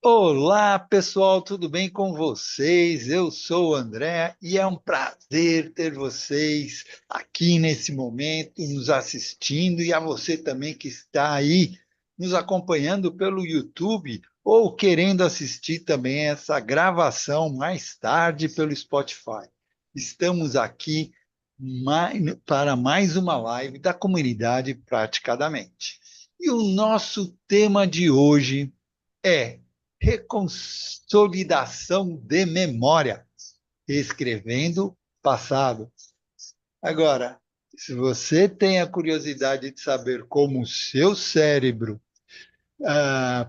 Olá, pessoal, tudo bem com vocês? Eu sou o André e é um prazer ter vocês aqui nesse momento, nos assistindo, e a você também que está aí nos acompanhando pelo YouTube ou querendo assistir também essa gravação mais tarde pelo Spotify. Estamos aqui para mais uma live da comunidade Praticadamente. E o nosso tema de hoje é reconsolidação de memória, reescrevendo passado. Agora, se você tem a curiosidade de saber como o seu cérebro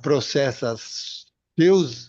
processa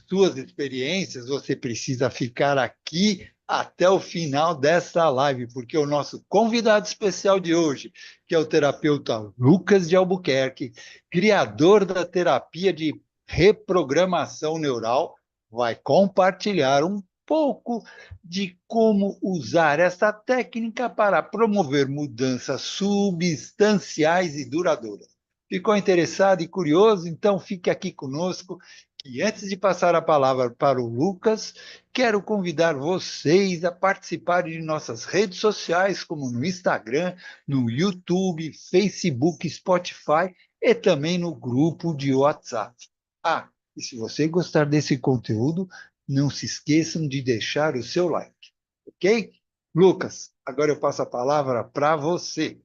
suas experiências, você precisa ficar aqui até o final dessa live, porque o nosso convidado especial de hoje, que é o terapeuta Lucas de Albuquerque, criador da terapia de reprogramação neural, vai compartilhar um pouco de como usar essa técnica para promover mudanças substanciais e duradouras. Ficou interessado e curioso? Então fique aqui conosco, que antes de passar a palavra para o Lucas, quero convidar vocês a participarem de nossas redes sociais, como no Instagram, no YouTube, Facebook, Spotify e também no grupo de WhatsApp. Ah, e se você gostar desse conteúdo, não se esqueçam de deixar o seu like, ok? Lucas, agora eu passo a palavra para você.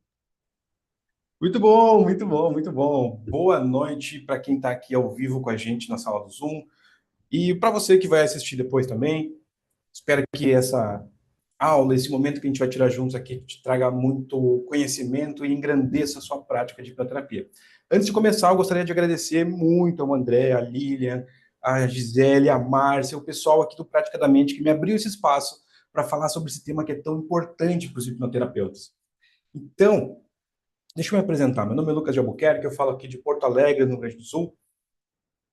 Muito bom, muito bom, muito bom. Boa noite para quem está aqui ao vivo com a gente na sala do Zoom. E para você que vai assistir depois também, espero que essa aula, esse momento que a gente vai tirar juntos aqui, te traga muito conhecimento e engrandeça a sua prática de hipnoterapia. Antes de começar, eu gostaria de agradecer muito ao André, a Lilian, a Gisele, a Márcia, o pessoal aqui do Praticadamente que me abriu esse espaço para falar sobre esse tema que é tão importante para os hipnoterapeutas. Então, deixa eu me apresentar. Meu nome é Lucas de Albuquerque, eu falo aqui de Porto Alegre, no Rio Grande do Sul.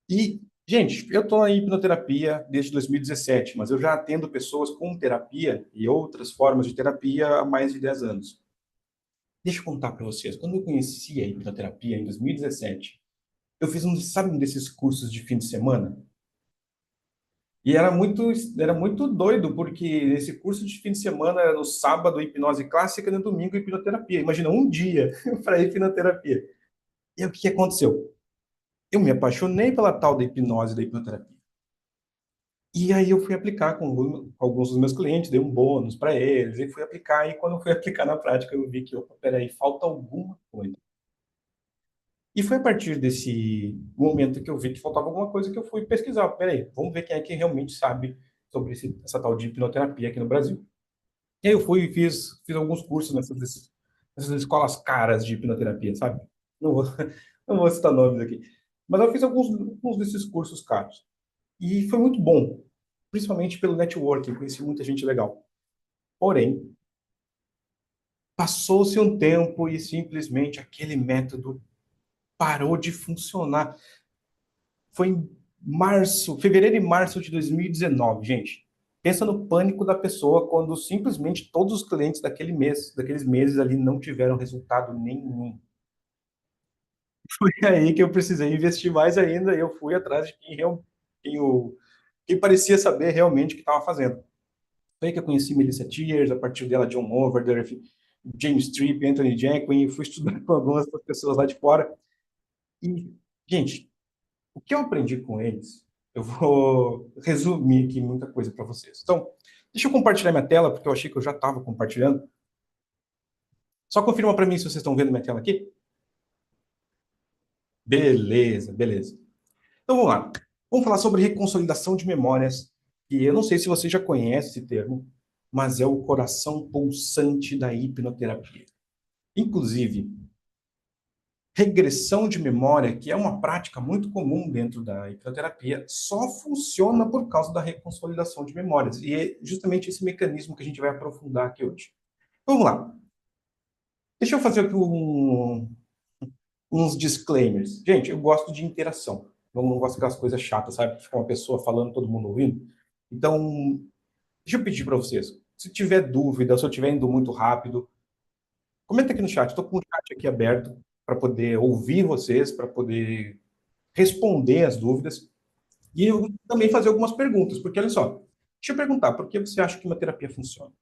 E, gente, eu estou em hipnoterapia desde 2017, mas eu já atendo pessoas com terapia e outras formas de terapia há mais de 10 anos. Deixa eu contar para vocês. Quando eu conheci a hipnoterapia em 2017, eu fiz sabe, um desses cursos de fim de semana? E era muito doido, porque esse curso de fim de semana era no sábado hipnose clássica e no domingo hipnoterapia. Imagina, um dia para hipnoterapia. E aí, o que que aconteceu? Eu me apaixonei pela tal da hipnose, da hipnoterapia. E aí eu fui aplicar com alguns dos meus clientes, dei um bônus para eles, e fui aplicar, e quando eu fui aplicar na prática, eu vi que, opa, peraí, falta alguma coisa. E foi a partir desse momento que eu vi que faltava alguma coisa que eu fui pesquisar. Peraí, vamos ver quem é que realmente sabe sobre essa tal de hipnoterapia aqui no Brasil. E aí eu fui e fiz alguns cursos nessas escolas caras de hipnoterapia, sabe? Não vou, não vou citar nomes aqui. Mas eu fiz alguns desses cursos caros. E foi muito bom, principalmente pelo networking, conheci muita gente legal. Porém, passou-se um tempo e simplesmente aquele método parou de funcionar. Foi em fevereiro e março de 2019, gente. Pensa no pânico da pessoa quando simplesmente todos os clientes daqueles meses ali não tiveram resultado nenhum. Foi aí que eu precisei investir mais ainda e eu fui atrás de quem parecia saber realmente o que estava fazendo. Foi aí que eu conheci Melissa Tiers, a partir dela John Overdorf, James Tripp, Anthony Jekyll, e fui estudar com algumas das pessoas lá de fora. E, gente, o que eu aprendi com eles, eu vou resumir aqui muita coisa para vocês. Então, deixa eu compartilhar minha tela, porque eu achei que eu já estava compartilhando. Só confirma para mim se vocês estão vendo minha tela aqui. Beleza, beleza. Então, vamos lá. Vamos falar sobre reconsolidação de memórias, que eu não sei se você já conhece esse termo, mas é o coração pulsante da hipnoterapia. Inclusive, regressão de memória, que é uma prática muito comum dentro da hipnoterapia, só funciona por causa da reconsolidação de memórias. E é justamente esse mecanismo que a gente vai aprofundar aqui hoje. Vamos lá. Deixa eu fazer aqui uns disclaimers. Gente, eu gosto de interação. Eu não gosto daquelas coisas chatas, sabe? Ficar uma pessoa falando, todo mundo ouvindo. Então, deixa eu pedir para vocês. Se tiver dúvida, se eu estiver indo muito rápido, comenta aqui no chat. Estou com o chat aqui aberto. para poder ouvir vocês, para poder responder as dúvidas e eu também fazer algumas perguntas, porque olha só, deixa eu perguntar, por que você acha que uma terapia funciona?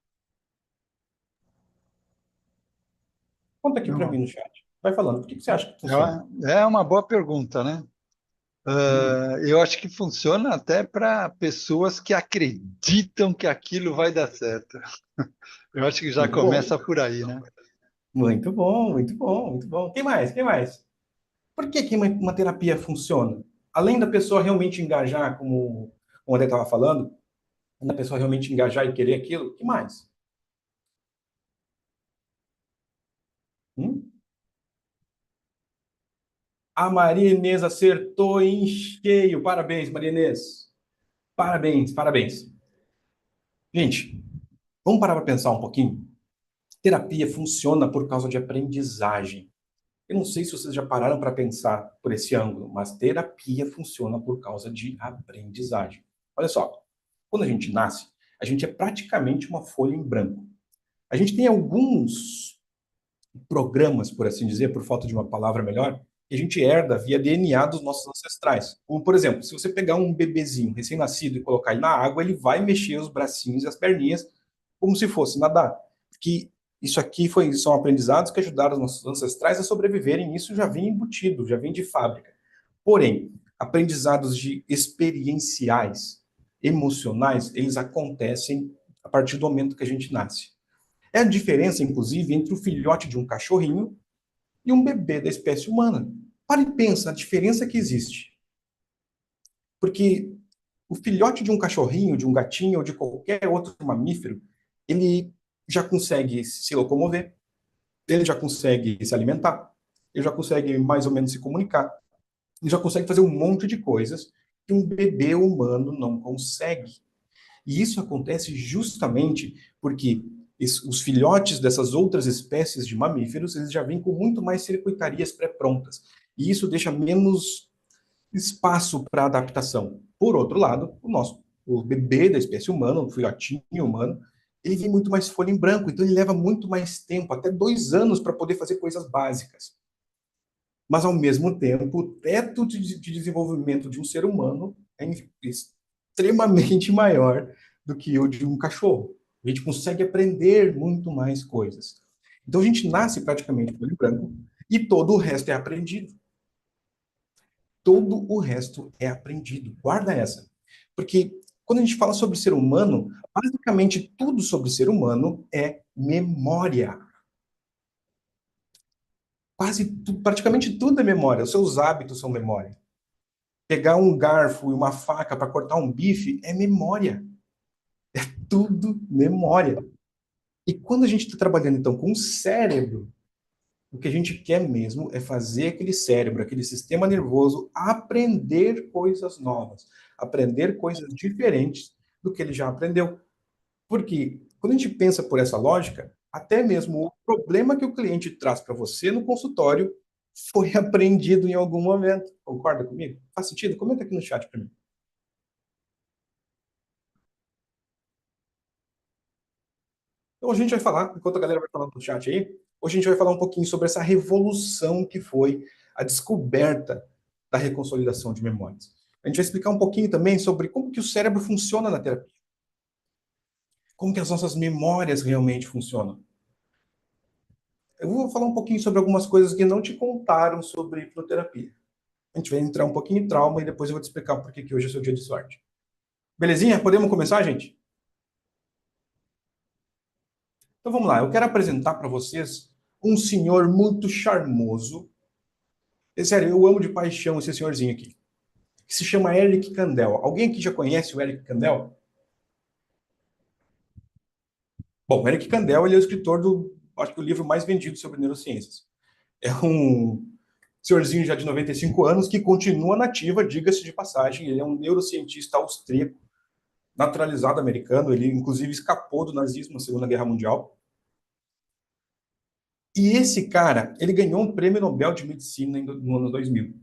Conta aqui para Não, mim no chat. Vai falando, por que você acha que funciona? é uma boa pergunta, né? Hum, Eu acho que funciona até para pessoas que acreditam que aquilo vai dar certo. Eu acho que já muito bom. começa por aí, né? Muito bom, muito bom, muito bom. Quem mais? Quem mais? Por que que uma terapia funciona? Além da pessoa realmente engajar, como o André estava falando, da pessoa realmente engajar e querer aquilo, o que mais? Hum? A Maria Inês acertou em cheio. Parabéns, Maria Inês. Parabéns, parabéns. Gente, vamos parar para pensar um pouquinho? Terapia funciona por causa de aprendizagem. Eu não sei se vocês já pararam para pensar por esse ângulo, mas terapia funciona por causa de aprendizagem. Olha só, quando a gente nasce, a gente é praticamente uma folha em branco. A gente tem alguns programas, por assim dizer, por falta de uma palavra melhor, que a gente herda via DNA dos nossos ancestrais. Como, por exemplo, se você pegar um bebezinho recém-nascido e colocar ele na água, ele vai mexer os bracinhos e as perninhas como se fosse nadar. Que isso aqui são aprendizados que ajudaram os nossos ancestrais a sobreviverem, e isso já vem embutido, já vem de fábrica. Porém, aprendizados de experienciais, emocionais, eles acontecem a partir do momento que a gente nasce. É a diferença, inclusive, entre o filhote de um cachorrinho e um bebê da espécie humana. Para e pensa a diferença que existe. Porque o filhote de um cachorrinho, de um gatinho ou de qualquer outro mamífero, ele já consegue se locomover, ele já consegue se alimentar, ele já consegue mais ou menos se comunicar, ele já consegue fazer um monte de coisas que um bebê humano não consegue. E isso acontece justamente porque os filhotes dessas outras espécies de mamíferos, eles já vêm com muito mais circuitarias pré-prontas. E isso deixa menos espaço para adaptação. Por outro lado, o bebê da espécie humana, o filhotinho humano, ele vem muito mais folha em branco, então ele leva muito mais tempo, até 2 anos, para poder fazer coisas básicas. Mas, ao mesmo tempo, o teto de desenvolvimento de um ser humano é extremamente maior do que o de um cachorro. A gente consegue aprender muito mais coisas. Então, a gente nasce praticamente com olho branco e todo o resto é aprendido. Todo o resto é aprendido. Guarda essa. Porque quando a gente fala sobre ser humano, basicamente tudo sobre ser humano é memória. Praticamente tudo é memória. Os seus hábitos são memória. Pegar um garfo e uma faca para cortar um bife é memória. Tudo memória. E quando a gente está trabalhando, então, com o cérebro, o que a gente quer mesmo é fazer aquele cérebro, aquele sistema nervoso, aprender coisas novas, aprender coisas diferentes do que ele já aprendeu. Porque quando a gente pensa por essa lógica, até mesmo o problema que o cliente traz para você no consultório foi aprendido em algum momento. Concorda comigo? Faz sentido? Comenta aqui no chat para mim. Então, hoje a gente vai falar, enquanto a galera vai falando no chat aí, hoje a gente vai falar um pouquinho sobre essa revolução que foi a descoberta da reconsolidação de memórias. A gente vai explicar um pouquinho também sobre como que o cérebro funciona na terapia, como que as nossas memórias realmente funcionam. Eu vou falar um pouquinho sobre algumas coisas que não te contaram sobre hipnoterapia. A gente vai entrar um pouquinho em trauma e depois eu vou te explicar por que hoje é seu dia de sorte. Belezinha? Podemos começar, gente? Então vamos lá. Eu quero apresentar para vocês um senhor muito charmoso. Sério, eu amo de paixão esse senhorzinho aqui, que se chama Eric Kandel. Alguém aqui já conhece o Eric Kandel? Bom, o Eric Kandel, ele é o escritor acho que o livro mais vendido sobre neurociências. É um senhorzinho já de 95 anos que continua nativa, diga-se de passagem. Ele é um neurocientista austríaco, naturalizado americano. Ele, inclusive, escapou do nazismo na Segunda Guerra Mundial. E esse cara, ele ganhou um prêmio Nobel de Medicina no ano 2000.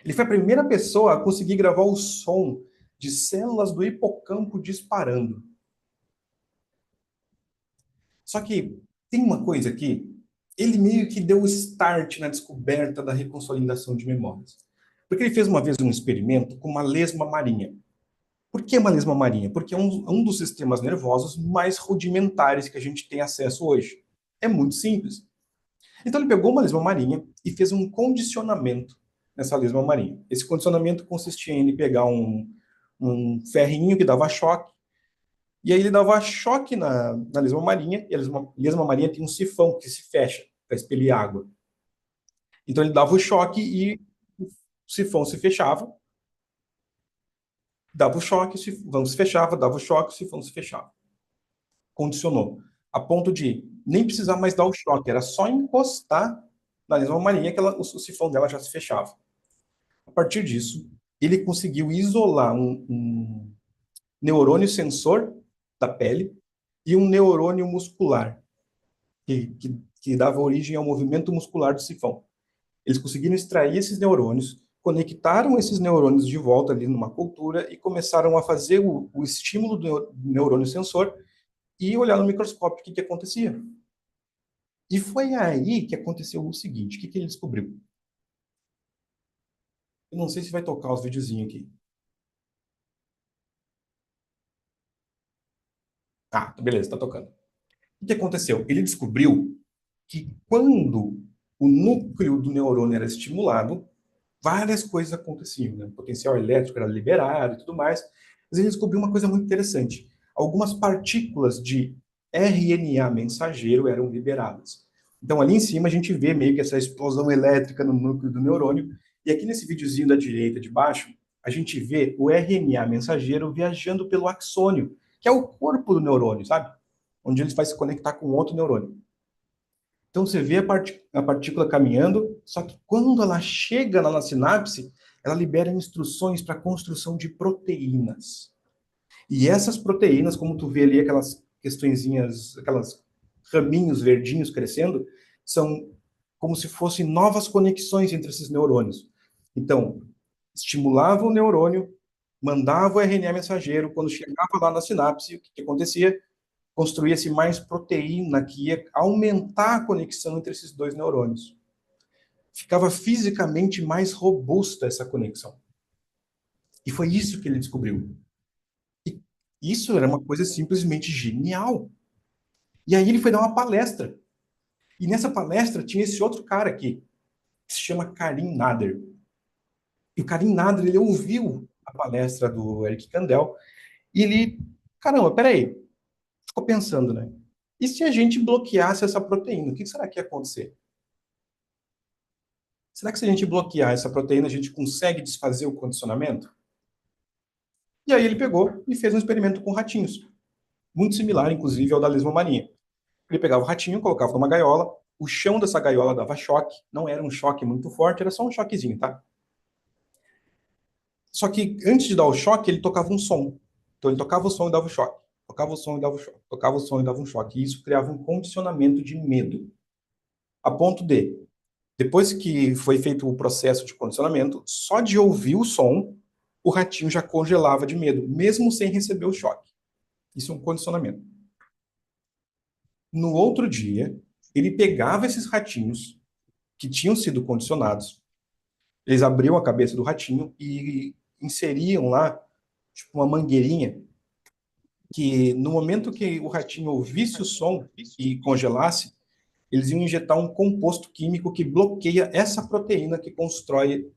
Ele foi a primeira pessoa a conseguir gravar o som de células do hipocampo disparando. Só que tem uma coisa aqui ele meio que deu o start na descoberta da reconsolidação de memórias. Porque ele fez uma vez um experimento com uma lesma marinha. Por que uma lesma marinha? Porque é um dos sistemas nervosos mais rudimentares que a gente tem acesso hoje. É muito simples. Então ele pegou uma lesma marinha e fez um condicionamento nessa lesma marinha. Esse condicionamento consistia em ele pegar um ferrinho que dava choque, e aí ele dava choque na lesma marinha, e a lesma marinha tem um sifão que se fecha para expelir água. Então ele dava o choque e o sifão se fechava, dava o choque, o sifão se fechava, dava o choque, o sifão se fechava. Condicionou. A ponto de nem precisar mais dar o choque, era só encostar na lesma marinha que o sifão dela já se fechava. A partir disso, ele conseguiu isolar um neurônio sensor da pele e um neurônio muscular, que dava origem ao movimento muscular do sifão. Eles conseguiram extrair esses neurônios, conectaram esses neurônios de volta ali numa cultura e começaram a fazer o estímulo do neurônio sensor e olhar no microscópio o que acontecia. E foi aí que aconteceu o seguinte, o que ele descobriu? Eu não sei se vai tocar os videozinhos aqui. Ah, beleza, tá tocando. O que aconteceu? Ele descobriu que quando o núcleo do neurônio era estimulado, várias coisas aconteciam, né? O potencial elétrico era liberado e tudo mais. Mas ele descobriu uma coisa muito interessante. Algumas partículas de RNA mensageiro eram liberadas. Então, ali em cima, a gente vê meio que essa explosão elétrica no núcleo do neurônio. E aqui nesse videozinho da direita de baixo, a gente vê o RNA mensageiro viajando pelo axônio, que é o corpo do neurônio, sabe? Onde ele vai se conectar com outro neurônio. Então você vê a partícula caminhando, só que quando ela chega lá na sinapse, ela libera instruções para a construção de proteínas. E essas proteínas, como tu vê ali aquelas questõezinhas, aquelas raminhos verdinhos crescendo, são como se fossem novas conexões entre esses neurônios. Então, estimulava o neurônio, mandava o RNA mensageiro, quando chegava lá na sinapse, o que acontecia? Construía-se mais proteína que ia aumentar a conexão entre esses dois neurônios. Ficava fisicamente mais robusta essa conexão. E foi isso que ele descobriu. E isso era uma coisa simplesmente genial. E aí ele foi dar uma palestra. E nessa palestra tinha esse outro cara aqui, que se chama Karim Nader. E o Karim Nader, ele ouviu a palestra do Eric Kandel e ele, caramba, peraí, ficou pensando, né? E se a gente bloqueasse essa proteína, o que será que ia acontecer? Será que se a gente bloquear essa proteína, a gente consegue desfazer o condicionamento? E aí ele pegou e fez um experimento com ratinhos, muito similar, inclusive, ao da lesma marinha. Ele pegava o ratinho, colocava numa gaiola, o chão dessa gaiola dava choque, não era um choque muito forte, era só um choquezinho, tá? Só que antes de dar o choque, ele tocava um som. Então ele tocava o som e dava o choque. Tocava o som e dava o choque. Tocava o som e dava um choque. E isso criava um condicionamento de medo. A ponto de, depois que foi feito o processo de condicionamento, só de ouvir o som, o ratinho já congelava de medo, mesmo sem receber o choque. Isso é um condicionamento. No outro dia, ele pegava esses ratinhos que tinham sido condicionados, eles abriam a cabeça do ratinho e inseriam lá, tipo, uma mangueirinha, que no momento que o ratinho ouvisse o som e congelasse, eles iam injetar um composto químico que bloqueia essa proteína que constrói,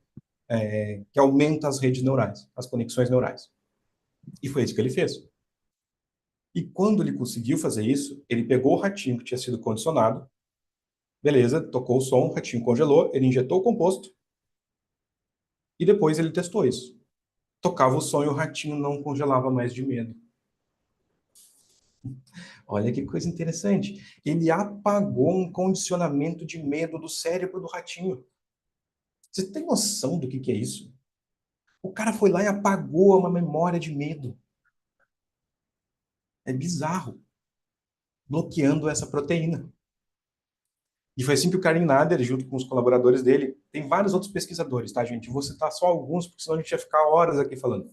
que aumenta as redes neurais, as conexões neurais. E foi isso que ele fez. E quando ele conseguiu fazer isso, ele pegou o ratinho que tinha sido condicionado, beleza, tocou o som, o ratinho congelou, ele injetou o composto e depois ele testou isso. Tocava o som e o ratinho não congelava mais de medo. Olha que coisa interessante. Ele apagou um condicionamento de medo do cérebro do ratinho. Você tem noção do que é isso? O cara foi lá e apagou uma memória de medo. É bizarro. Bloqueando essa proteína. E foi assim que o Karim Nader, junto com os colaboradores dele, tem vários outros pesquisadores, tá, gente? Vou citar só alguns, porque senão a gente ia ficar horas aqui falando.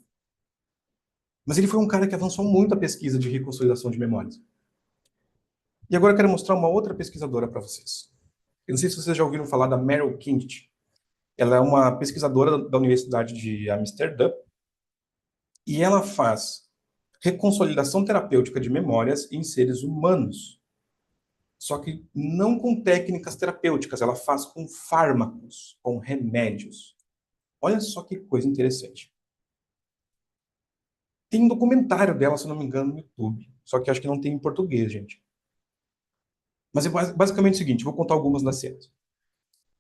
Mas ele foi um cara que avançou muito a pesquisa de reconsolidação de memórias. E agora eu quero mostrar uma outra pesquisadora para vocês. Eu não sei se vocês já ouviram falar da Meryl Kint. Ela é uma pesquisadora da Universidade de Amsterdã e ela faz reconsolidação terapêutica de memórias em seres humanos. Só que não com técnicas terapêuticas, ela faz com fármacos, com remédios. Olha só que coisa interessante. Tem um documentário dela, se não me engano, no YouTube. Só que acho que não tem em português, gente. Mas é basicamente o seguinte, vou contar algumas das cenas.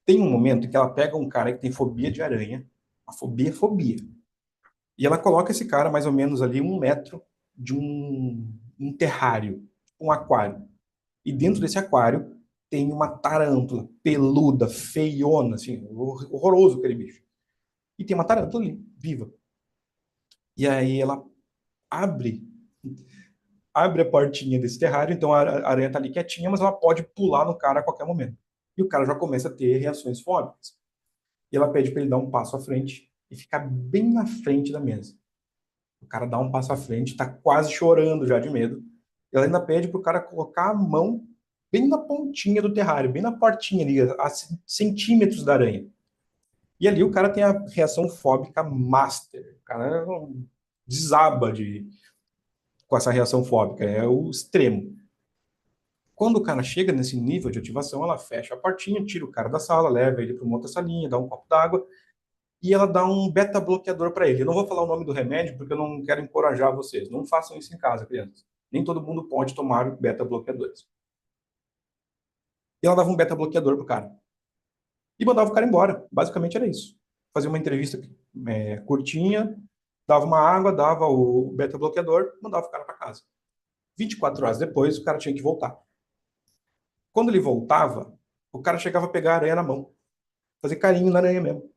Tem um momento em que ela pega um cara que tem fobia de aranha. A fobia é fobia. E ela coloca esse cara mais ou menos ali 1 metro de um terrário, um aquário. E dentro desse aquário tem uma tarântula peluda, feiona, assim, horroroso aquele bicho. E tem uma tarântula ali, viva. E aí ela abre abre a portinha desse terrário, então a aranha tá ali quietinha, mas ela pode pular no cara a qualquer momento. E o cara já começa a ter reações fóbicas. E ela pede para ele dar um passo à frente e ficar bem na frente da mesa. O cara dá um passo à frente, tá quase chorando já de medo. E ela ainda pede pro cara colocar a mão bem na pontinha do terrário, bem na portinha ali, a centímetros da aranha. E ali o cara tem a reação fóbica master. O cara desaba com essa reação fóbica, é o extremo. Quando o cara chega nesse nível de ativação, ela fecha a portinha, tira o cara da sala, leva ele para uma outra salinha, dá um copo d'água e ela dá um beta-bloqueador para ele. Eu não vou falar o nome do remédio porque eu não quero encorajar vocês. Não façam isso em casa, crianças. Nem todo mundo pode tomar beta-bloqueadores. E ela dava um beta-bloqueador pro cara. E mandava o cara embora. Basicamente era isso. Fazia uma entrevista curtinha, dava uma água, dava o beta-bloqueador, mandava o cara para casa. 24 horas depois, o cara tinha que voltar. Quando ele voltava, o cara chegava a pegar a aranha na mão. Fazer carinho na aranha mesmo.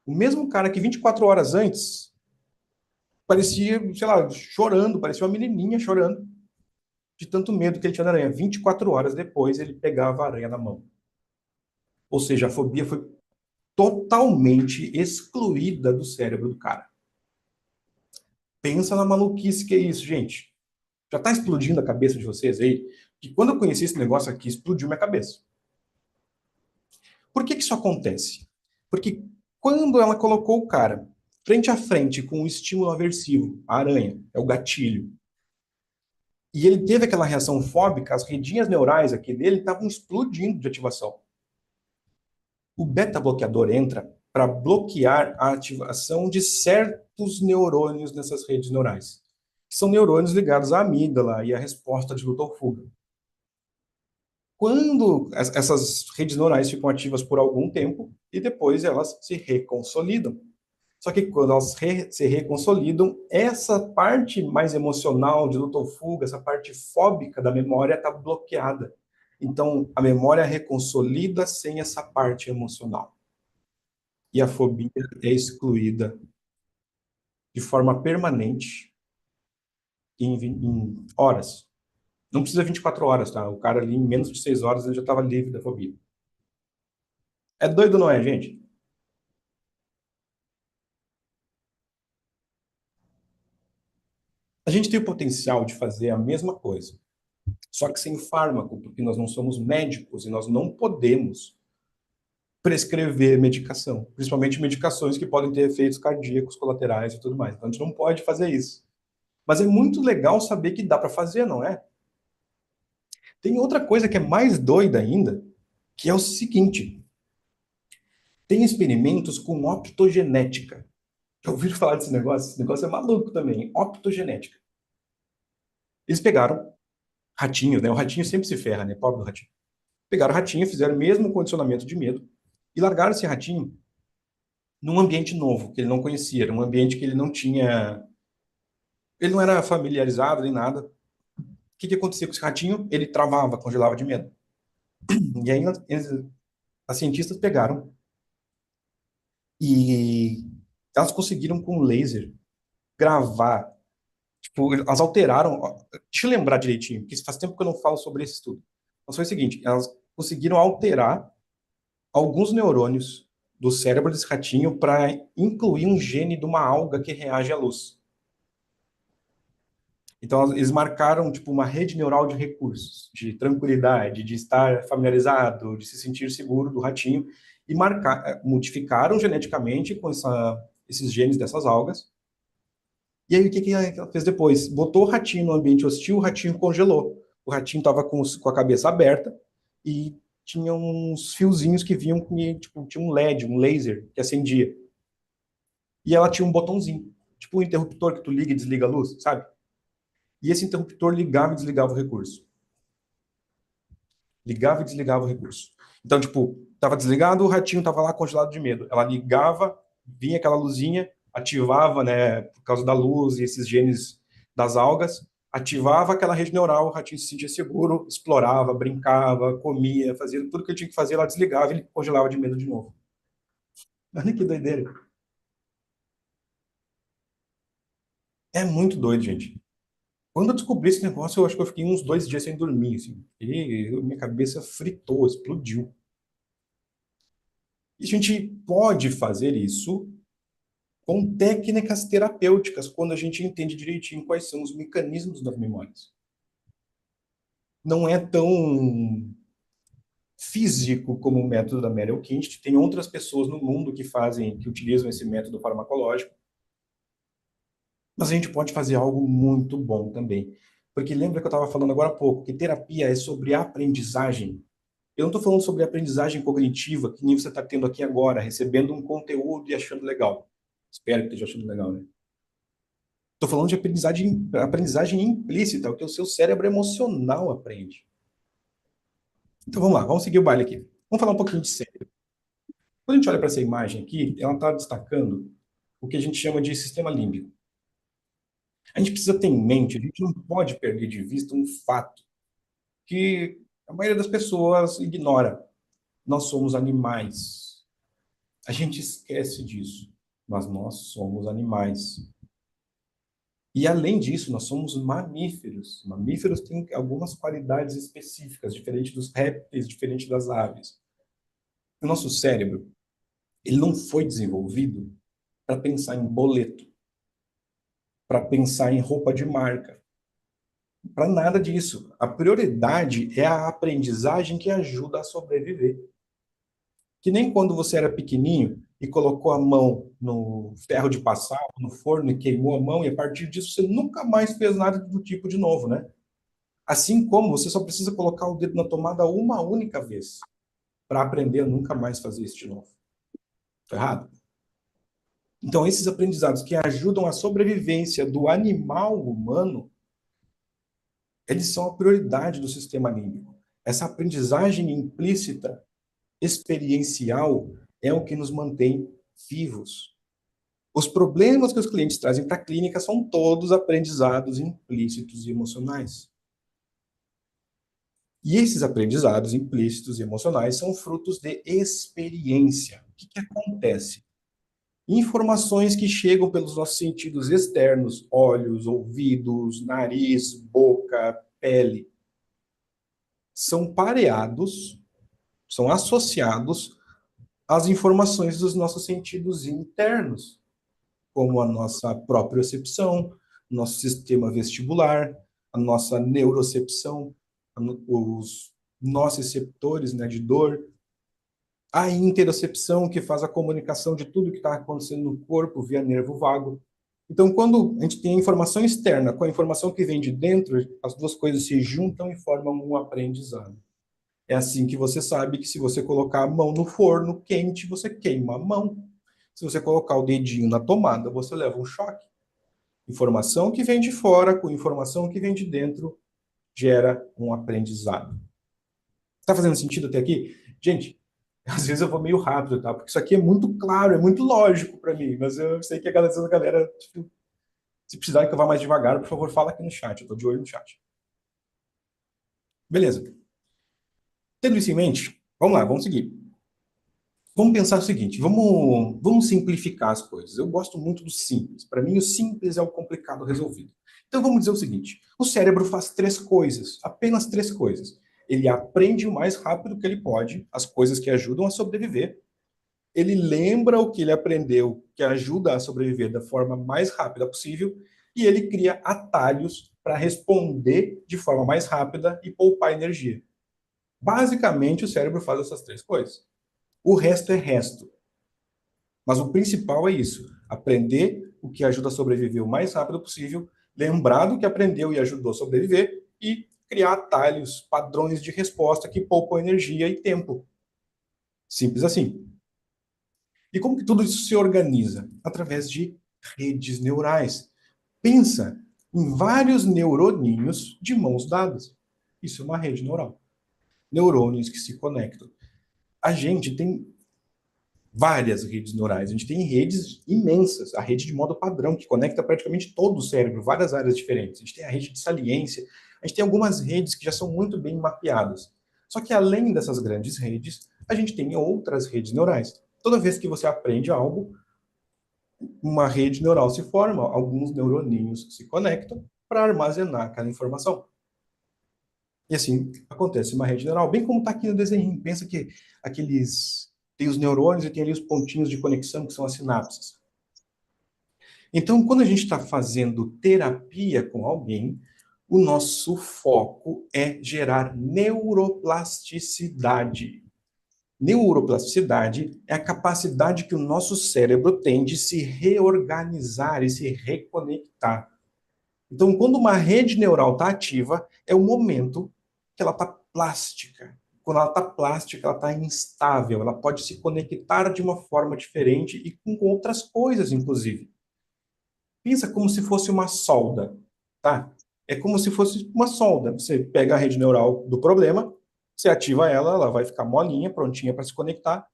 O mesmo cara que 24 horas antes parecia, sei lá, chorando, parecia uma menininha chorando de tanto medo que ele tinha da aranha. 24 horas depois, ele pegava a aranha na mão. Ou seja, a fobia foi totalmente excluída do cérebro do cara. Pensa na maluquice que é isso, gente. Já tá explodindo a cabeça de vocês aí? Que quando eu conheci esse negócio aqui, explodiu minha cabeça. Por que isso acontece? Porque quando ela colocou o cara frente a frente com um estímulo aversivo, a aranha, é o gatilho, e ele teve aquela reação fóbica, as redinhas neurais aqui dele estavam explodindo de ativação. O beta-bloqueador entra para bloquear a ativação de certos neurônios nessas redes neurais, que são neurônios ligados à amígdala e à resposta de luta ou fuga. Quando essas redes neurais ficam ativas por algum tempo e depois elas se reconsolidam. Só que quando elas se reconsolidam, essa parte mais emocional de luta ou fuga, essa parte fóbica da memória está bloqueada. Então, a memória reconsolida sem essa parte emocional. E a fobia é excluída de forma permanente em horas. Não precisa 24 horas, tá? O cara ali, em menos de 6 horas, ele já estava livre da fobia. É doido, não é, gente? A gente tem o potencial de fazer a mesma coisa, só que sem fármaco, porque nós não somos médicos e nós não podemos prescrever medicação, principalmente medicações que podem ter efeitos cardíacos colaterais e tudo mais. Então a gente não pode fazer isso. Mas é muito legal saber que dá para fazer, não é? Tem outra coisa que é mais doida ainda, que é o seguinte: tem experimentos com optogenética. Já ouviram falar desse negócio? Esse negócio é maluco também, optogenética. Eles pegaram ratinhos, né? O ratinho sempre se ferra, né? Pobre do ratinho. Pegaram o ratinho, fizeram o mesmo condicionamento de medo e largaram esse ratinho num ambiente novo, que ele não conhecia, era um ambiente que ele não tinha. Ele não era familiarizado nem nada. O que acontecia com esse ratinho? Ele travava, congelava de medo. E aí as cientistas pegaram e elas conseguiram com laser gravar. Tipo, elas alteraram. Deixa eu lembrar direitinho, porque faz tempo que eu não falo sobre esse estudo. Mas foi o seguinte: elas conseguiram alterar alguns neurônios do cérebro desse ratinho para incluir um gene de uma alga que reage à luz. Então, eles marcaram tipo uma rede neural de recursos, de tranquilidade, de estar familiarizado, de se sentir seguro do ratinho, e modificaram geneticamente com esses genes dessas algas. E aí, o que que ela fez depois? Botou o ratinho no ambiente hostil, o ratinho congelou. O ratinho estava com a cabeça aberta e tinha uns fiozinhos que vinham com, tipo, tinha um LED, um laser que acendia. E ela tinha um botãozinho, tipo um interruptor que tu liga e desliga a luz, sabe? E esse interruptor ligava e desligava o recurso. Ligava e desligava o recurso. Então, tipo, estava desligado, o ratinho estava lá congelado de medo. Ela ligava, vinha aquela luzinha, ativava, né, por causa da luz e esses genes das algas, ativava aquela rede neural, o ratinho se sentia seguro, explorava, brincava, comia, fazia tudo que ele tinha que fazer, ela desligava e ele congelava de medo de novo. Olha que doideira. É muito doido, gente. Quando eu descobri esse negócio, eu acho que eu fiquei uns 2 dias sem dormir, assim. E minha cabeça fritou, explodiu. E a gente pode fazer isso com técnicas terapêuticas, quando a gente entende direitinho quais são os mecanismos das memórias. Não é tão físico como o método da Merrill Kinst. Tem outras pessoas no mundo que utilizam esse método farmacológico, mas a gente pode fazer algo muito bom também. Porque lembra que eu estava falando agora há pouco, que terapia é sobre aprendizagem. Eu não estou falando sobre aprendizagem cognitiva, que nem você está tendo aqui agora, recebendo um conteúdo e achando legal. Espero que esteja achando legal, né? Estou falando de aprendizagem implícita, o que o seu cérebro emocional aprende. Então vamos lá, vamos seguir o baile aqui. Vamos falar um pouquinho de cérebro. Quando a gente olha para essa imagem aqui, ela está destacando o que a gente chama de sistema límbico. A gente precisa ter em mente, a gente não pode perder de vista um fato que a maioria das pessoas ignora. Nós somos animais. A gente esquece disso, mas nós somos animais. E além disso, nós somos mamíferos. Mamíferos têm algumas qualidades específicas, diferente dos répteis, diferente das aves. O nosso cérebro, ele não foi desenvolvido para pensar em boleto, para pensar em roupa de marca, para nada disso. A prioridade é a aprendizagem que ajuda a sobreviver. Que nem quando você era pequenininho e colocou a mão no ferro de passar, no forno e queimou a mão, e a partir disso você nunca mais fez nada do tipo de novo, né? Assim como você só precisa colocar o dedo na tomada uma única vez para aprender a nunca mais fazer isso de novo. Tá errado? Então, esses aprendizados que ajudam a sobrevivência do animal humano, eles são a prioridade do sistema límbico. Essa aprendizagem implícita, experiencial, é o que nos mantém vivos. Os problemas que os clientes trazem para a clínica são todos aprendizados implícitos e emocionais. E esses aprendizados implícitos e emocionais são frutos de experiência. O que acontece? Informações que chegam pelos nossos sentidos externos, olhos, ouvidos, nariz, boca, pele, são pareados, são associados às informações dos nossos sentidos internos, como a nossa propriocepção, nosso sistema vestibular, a nossa neurocepção, os nociceptores, né, de dor, a interocepção, que faz a comunicação de tudo que está acontecendo no corpo via nervo vago. Então, quando a gente tem a informação externa com a informação que vem de dentro, as duas coisas se juntam e formam um aprendizado. É assim que você sabe que se você colocar a mão no forno quente, você queima a mão. Se você colocar o dedinho na tomada, você leva um choque. Informação que vem de fora com informação que vem de dentro gera um aprendizado. Está fazendo sentido até aqui? Gente, às vezes eu vou meio rápido, tá? Porque isso aqui é muito claro, é muito lógico para mim, mas eu sei que às vezes a galera, tipo, se precisar que eu vá mais devagar, por favor, fala aqui no chat, eu tô de olho no chat. Beleza. Tendo isso em mente, vamos lá, vamos seguir. Vamos pensar o seguinte, vamos simplificar as coisas. Eu gosto muito do simples. Para mim, o simples é o complicado resolvido. Então, vamos dizer o seguinte, o cérebro faz 3 coisas, apenas 3 coisas. Ele aprende o mais rápido que ele pode, as coisas que ajudam a sobreviver. Ele lembra o que ele aprendeu, que ajuda a sobreviver da forma mais rápida possível, e ele cria atalhos para responder de forma mais rápida e poupar energia. Basicamente, o cérebro faz essas três coisas. O resto é resto. Mas o principal é isso: aprender o que ajuda a sobreviver o mais rápido possível, lembrar do que aprendeu e ajudou a sobreviver e criar atalhos, padrões de resposta que poupam energia e tempo. Simples assim. E como que tudo isso se organiza? Através de redes neurais. Pensa em vários neuroninhos de mãos dadas. Isso é uma rede neural. Neurônios que se conectam. A gente tem várias redes neurais. A gente tem redes imensas. A rede de modo padrão, que conecta praticamente todo o cérebro, várias áreas diferentes. A gente tem a rede de saliência. A gente tem algumas redes que já são muito bem mapeadas. Só que além dessas grandes redes, a gente tem outras redes neurais. Toda vez que você aprende algo, uma rede neural se forma, alguns neuroninhos se conectam para armazenar aquela informação. E assim acontece uma rede neural, bem como está aqui no desenho. Pensa que aqueles tem os neurônios e tem ali os pontinhos de conexão que são as sinapses. Então, quando a gente está fazendo terapia com alguém, o nosso foco é gerar neuroplasticidade. Neuroplasticidade é a capacidade que o nosso cérebro tem de se reorganizar e se reconectar. Então, quando uma rede neural está ativa, é o momento que ela está plástica. Quando ela está plástica, ela está instável, ela pode se conectar de uma forma diferente e com outras coisas, inclusive. Pensa como se fosse uma solda, tá? É como se fosse uma solda. Você pega a rede neural do problema, você ativa ela, ela vai ficar molinha, prontinha para se conectar.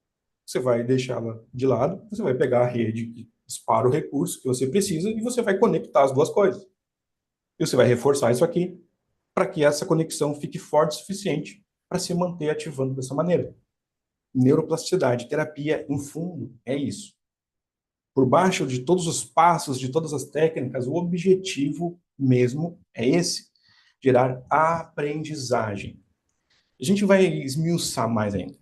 Você vai deixá-la de lado, você vai pegar a rede que dispara o recurso que você precisa e você vai conectar as duas coisas. E você vai reforçar isso aqui para que essa conexão fique forte o suficiente para se manter ativando dessa maneira. Neuroplasticidade, terapia, em fundo, é isso. Por baixo de todos os passos, de todas as técnicas, o objetivo mesmo é esse: gerar aprendizagem. A gente vai esmiuçar mais ainda.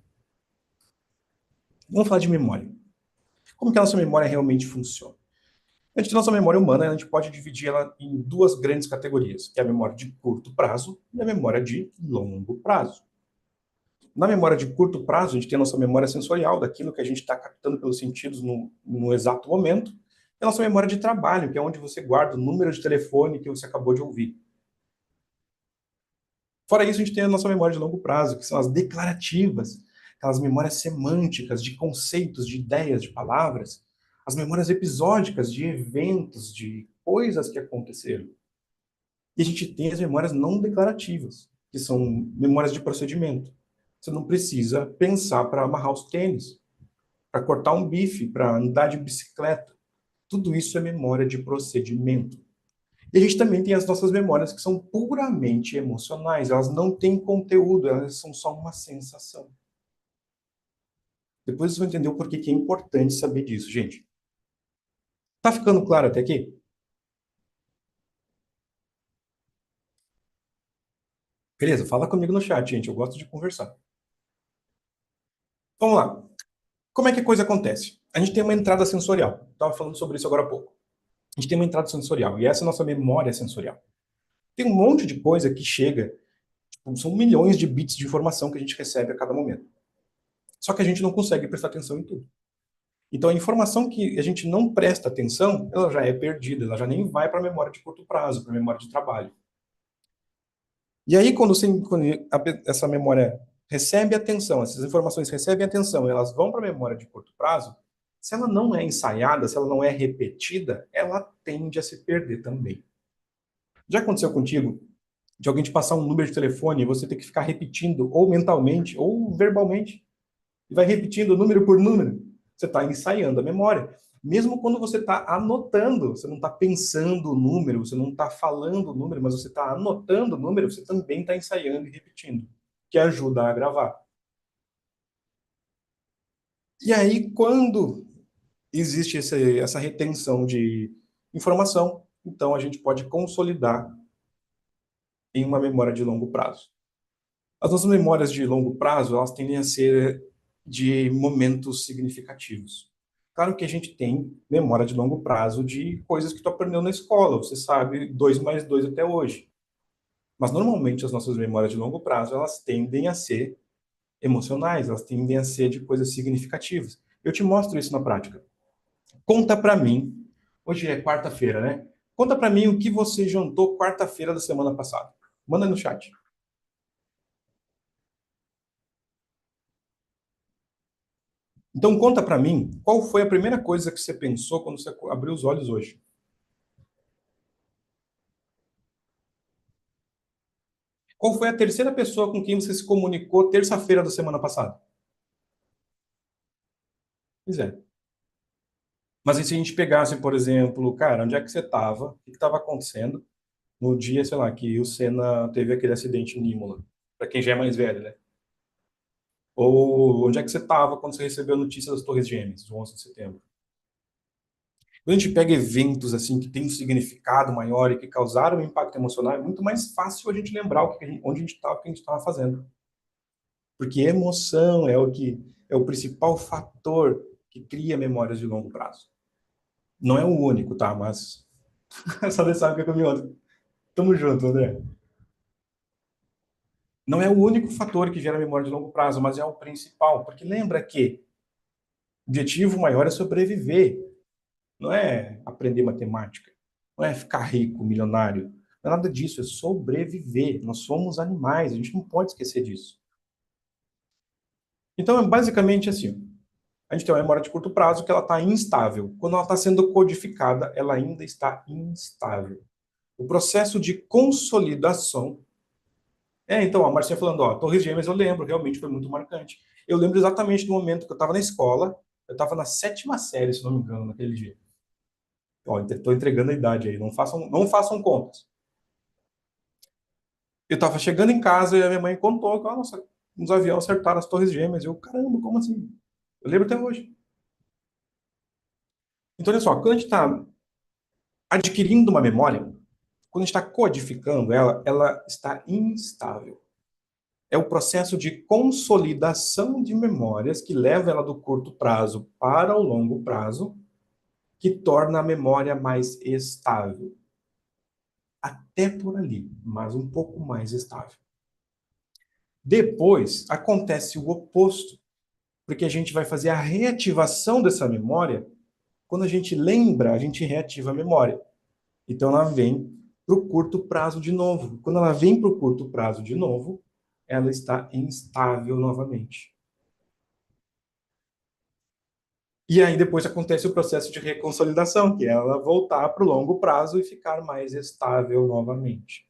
Vamos falar de memória. Como que a nossa memória realmente funciona? A gente tem nossa memória humana, a gente pode dividir ela em duas grandes categorias, que é a memória de curto prazo e a memória de longo prazo. Na memória de curto prazo, a gente tem a nossa memória sensorial, daquilo que a gente está captando pelos sentidos no exato momento, e a nossa memória de trabalho, que é onde você guarda o número de telefone que você acabou de ouvir. Fora isso, a gente tem a nossa memória de longo prazo, que são as declarativas, aquelas memórias semânticas, de conceitos, de ideias, de palavras, as memórias episódicas de eventos, de coisas que aconteceram. E a gente tem as memórias não declarativas, que são memórias de procedimento. Você não precisa pensar para amarrar os tênis, para cortar um bife, para andar de bicicleta. Tudo isso é memória de procedimento. E a gente também tem as nossas memórias que são puramente emocionais. Elas não têm conteúdo, elas são só uma sensação. Depois vocês vão entender o porquê que é importante saber disso, gente. Tá ficando claro até aqui? Beleza, fala comigo no chat, gente. Eu gosto de conversar. Vamos lá. Como é que a coisa acontece? A gente tem uma entrada sensorial. Estava falando sobre isso agora há pouco. A gente tem uma entrada sensorial, e essa é a nossa memória sensorial. Tem um monte de coisa que chega, tipo, são milhões de bits de informação que a gente recebe a cada momento. Só que a gente não consegue prestar atenção em tudo. Então, a informação que a gente não presta atenção, ela já é perdida, ela já nem vai para a memória de curto prazo, para a memória de trabalho. E aí, quando essa memória recebe atenção, essas informações recebem atenção, elas vão para a memória de curto prazo, se ela não é ensaiada, se ela não é repetida, ela tende a se perder também. Já aconteceu contigo de alguém te passar um número de telefone e você ter que ficar repetindo, ou mentalmente, ou verbalmente, e vai repetindo número por número? Você está ensaiando a memória. Mesmo quando você está anotando, você não está pensando o número, você não está falando o número, mas você está anotando o número, você também está ensaiando e repetindo, que ajuda a gravar. E aí, quando existe essa retenção de informação, então a gente pode consolidar em uma memória de longo prazo. As nossas memórias de longo prazo, elas tendem a ser de momentos significativos. Claro que a gente tem memória de longo prazo de coisas que tu aprendeu na escola, você sabe 2 mais 2 até hoje. Mas normalmente as nossas memórias de longo prazo, elas tendem a ser emocionais, elas tendem a ser de coisas significativas. Eu te mostro isso na prática. Conta pra mim, hoje é quarta-feira, né? Conta pra mim o que você jantou quarta-feira da semana passada. Manda no chat. Então conta pra mim, qual foi a primeira coisa que você pensou quando você abriu os olhos hoje? Qual foi a terceira pessoa com quem você se comunicou terça-feira da semana passada? Pois é. Mas e se a gente pegasse, por exemplo, cara, onde é que você estava? O que estava acontecendo no dia, sei lá, que o Senna teve aquele acidente em Imola? Para quem já é mais velho, né? Ou onde é que você estava quando você recebeu a notícia das Torres Gêmeas, do 11 de setembro? Quando a gente pega eventos assim que têm um significado maior e que causaram um impacto emocional, é muito mais fácil a gente lembrar onde a gente estava, o que a gente estava fazendo. Porque emoção é o principal fator que cria memórias de longo prazo. Não é o único, tá? Mas só Deus sabe o que é comi. Tamo junto, André. Não é o único fator que gera memória de longo prazo, mas é o principal. Porque lembra que o objetivo maior é sobreviver, não é aprender matemática, não é ficar rico, milionário. Não é nada disso, é sobreviver. Nós somos animais, a gente não pode esquecer disso. Então, é basicamente assim. A gente tem uma memória de curto prazo que ela está instável. Quando ela está sendo codificada, ela ainda está instável. O processo de consolidação. Então, a Marcinha falando, ó, Torres Gêmeas eu lembro, realmente foi muito marcante. Eu lembro exatamente do momento que eu estava na escola, eu estava na sétima série, se não me engano, naquele dia. Ó, estou entregando a idade aí, não façam contas. Eu estava chegando em casa e a minha mãe contou que, nossa, uns aviões acertaram as Torres Gêmeas. Eu, caramba, como assim? Eu lembro até hoje. Então, olha só, quando a gente está adquirindo uma memória, quando a gente está codificando ela, ela está instável. É o processo de consolidação de memórias que leva ela do curto prazo para o longo prazo, que torna a memória mais estável. Até por ali, mas um pouco mais estável. Depois, acontece o oposto, porque a gente vai fazer a reativação dessa memória. Quando a gente lembra, a gente reativa a memória. Então, ela vem para o curto prazo de novo. Quando ela vem para o curto prazo de novo, ela está instável novamente. E aí depois acontece o processo de reconsolidação, que é ela voltar para o longo prazo e ficar mais estável novamente.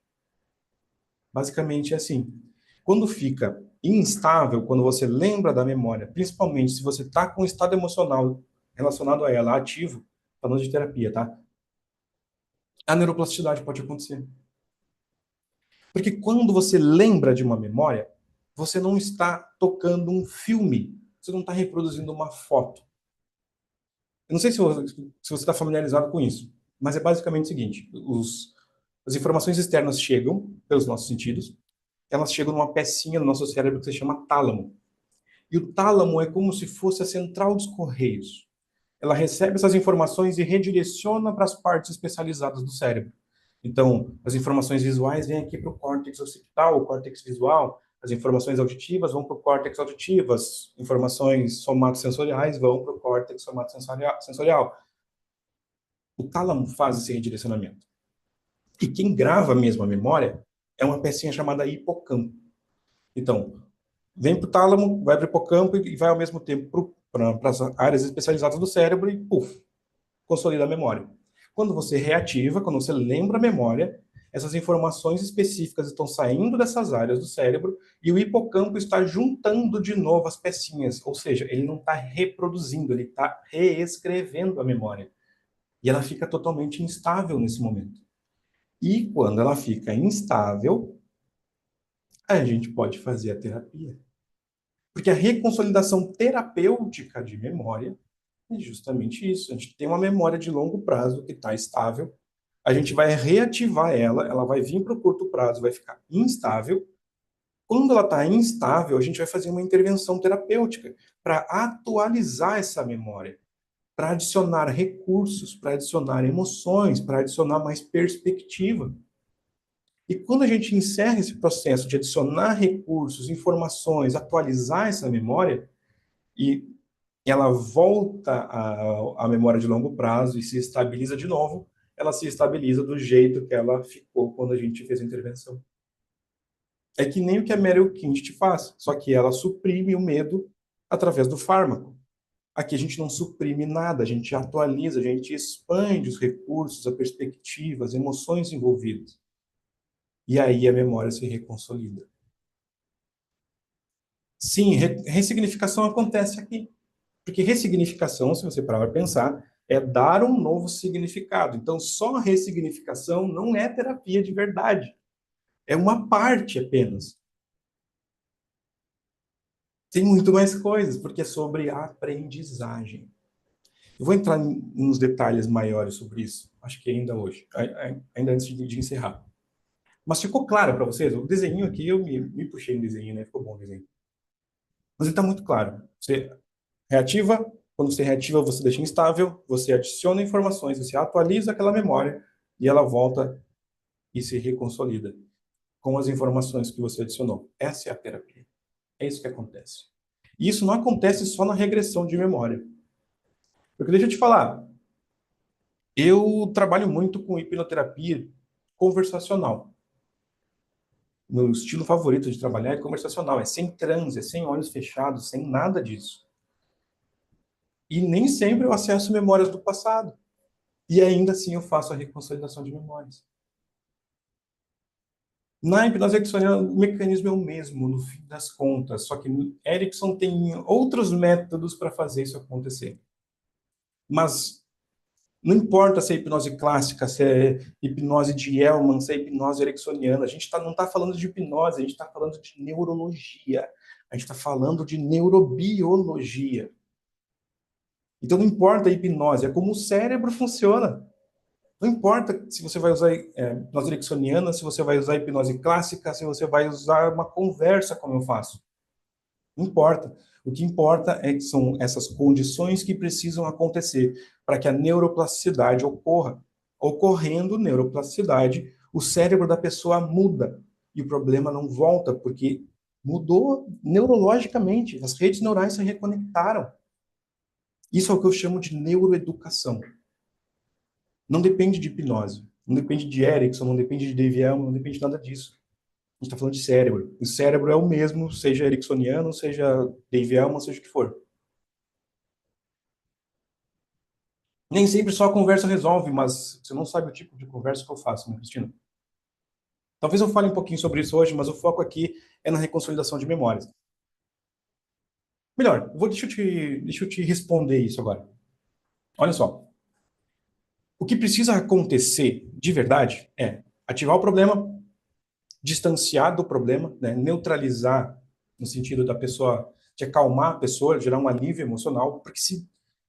Basicamente é assim. Quando fica instável, quando você lembra da memória, principalmente se você está com um estado emocional relacionado a ela ativo, falando de terapia, tá? A neuroplasticidade pode acontecer. Porque quando você lembra de uma memória, você não está tocando um filme, você não está reproduzindo uma foto. Eu não sei se você está familiarizado com isso, mas é basicamente o seguinte: as informações externas chegam pelos nossos sentidos, elas chegam numa pecinha no nosso cérebro que se chama tálamo. E o tálamo é como se fosse a central dos correios. Ela recebe essas informações e redireciona para as partes especializadas do cérebro. Então, as informações visuais vêm aqui para o córtex occipital, o córtex visual. As informações auditivas vão para o córtex auditivo, as informações somatosensoriais vão para o córtex somatosensorial. O tálamo faz esse redirecionamento. E quem grava mesmo a memória é uma pecinha chamada hipocampo. Então, vem para o tálamo, vai para o hipocampo e vai ao mesmo tempo para as áreas especializadas do cérebro e, puf, consolida a memória. Quando você reativa, quando você lembra a memória, essas informações específicas estão saindo dessas áreas do cérebro e o hipocampo está juntando de novo as pecinhas, ou seja, ele não está reproduzindo, ele está reescrevendo a memória. E ela fica totalmente instável nesse momento. E quando ela fica instável, a gente pode fazer a terapia. Porque a reconsolidação terapêutica de memória é justamente isso. A gente tem uma memória de longo prazo que está estável, a gente vai reativar ela, ela vai vir para o curto prazo, vai ficar instável. Quando ela está instável, a gente vai fazer uma intervenção terapêutica para atualizar essa memória, para adicionar recursos, para adicionar emoções, para adicionar mais perspectiva. E quando a gente encerra esse processo de adicionar recursos, informações, atualizar essa memória, e ela volta à memória de longo prazo e se estabiliza de novo, ela se estabiliza do jeito que ela ficou quando a gente fez a intervenção. É que nem o que a Meryl Kint faz, só que ela suprime o medo através do fármaco. Aqui a gente não suprime nada, a gente atualiza, a gente expande os recursos, a perspectiva, as emoções envolvidas. E aí a memória se reconsolida. Sim, ressignificação acontece aqui. Porque ressignificação, se você parar para pensar, é dar um novo significado. Então, só ressignificação não é terapia de verdade. É uma parte apenas. Tem muito mais coisas, porque é sobre aprendizagem. Eu vou entrar nos detalhes maiores sobre isso, acho que ainda hoje, ainda antes de encerrar. Mas ficou claro para vocês? O desenho aqui, eu me puxei no desenho, né? Ficou bom o desenho. Mas ele está muito claro. Você reativa, quando você reativa, você deixa instável, você adiciona informações, você atualiza aquela memória e ela volta e se reconsolida com as informações que você adicionou. Essa é a terapia. É isso que acontece. E isso não acontece só na regressão de memória. Porque deixa eu te falar, eu trabalho muito com hipnoterapia conversacional. Meu estilo favorito de trabalhar é conversacional, é sem transe, é sem olhos fechados, sem nada disso. E nem sempre eu acesso memórias do passado. E ainda assim eu faço a reconsolidação de memórias. Na hipnose ericksoniana, o mecanismo é o mesmo, no fim das contas, só que Erickson tem outros métodos para fazer isso acontecer. Mas não importa se é hipnose clássica, se é hipnose de Hellman, se é hipnose ericksoniana, a gente não está falando de hipnose, a gente está falando de neurologia, a gente está falando de neurobiologia. Então não importa a hipnose, é como o cérebro funciona. Não importa se você vai usar hipnose ericksoniana, se você vai usar hipnose clássica, se você vai usar uma conversa, como eu faço. Não importa. O que importa é que são essas condições que precisam acontecer para que a neuroplasticidade ocorra. Ocorrendo neuroplasticidade, o cérebro da pessoa muda e o problema não volta, porque mudou neurologicamente. As redes neurais se reconectaram. Isso é o que eu chamo de neuroeducação. Não depende de hipnose, não depende de Erickson, não depende de Dave Elman, não depende de nada disso. A gente está falando de cérebro. O cérebro é o mesmo, seja ericksoniano, seja Dave Elman, seja o que for. Nem sempre só a conversa resolve, mas você não sabe o tipo de conversa que eu faço, né, Cristina? Talvez eu fale um pouquinho sobre isso hoje, mas o foco aqui é na reconsolidação de memórias. Melhor, deixa eu te responder isso agora. Olha só. O que precisa acontecer de verdade é ativar o problema, distanciar do problema, né? Neutralizar, no sentido da pessoa, de acalmar a pessoa, gerar um alívio emocional, porque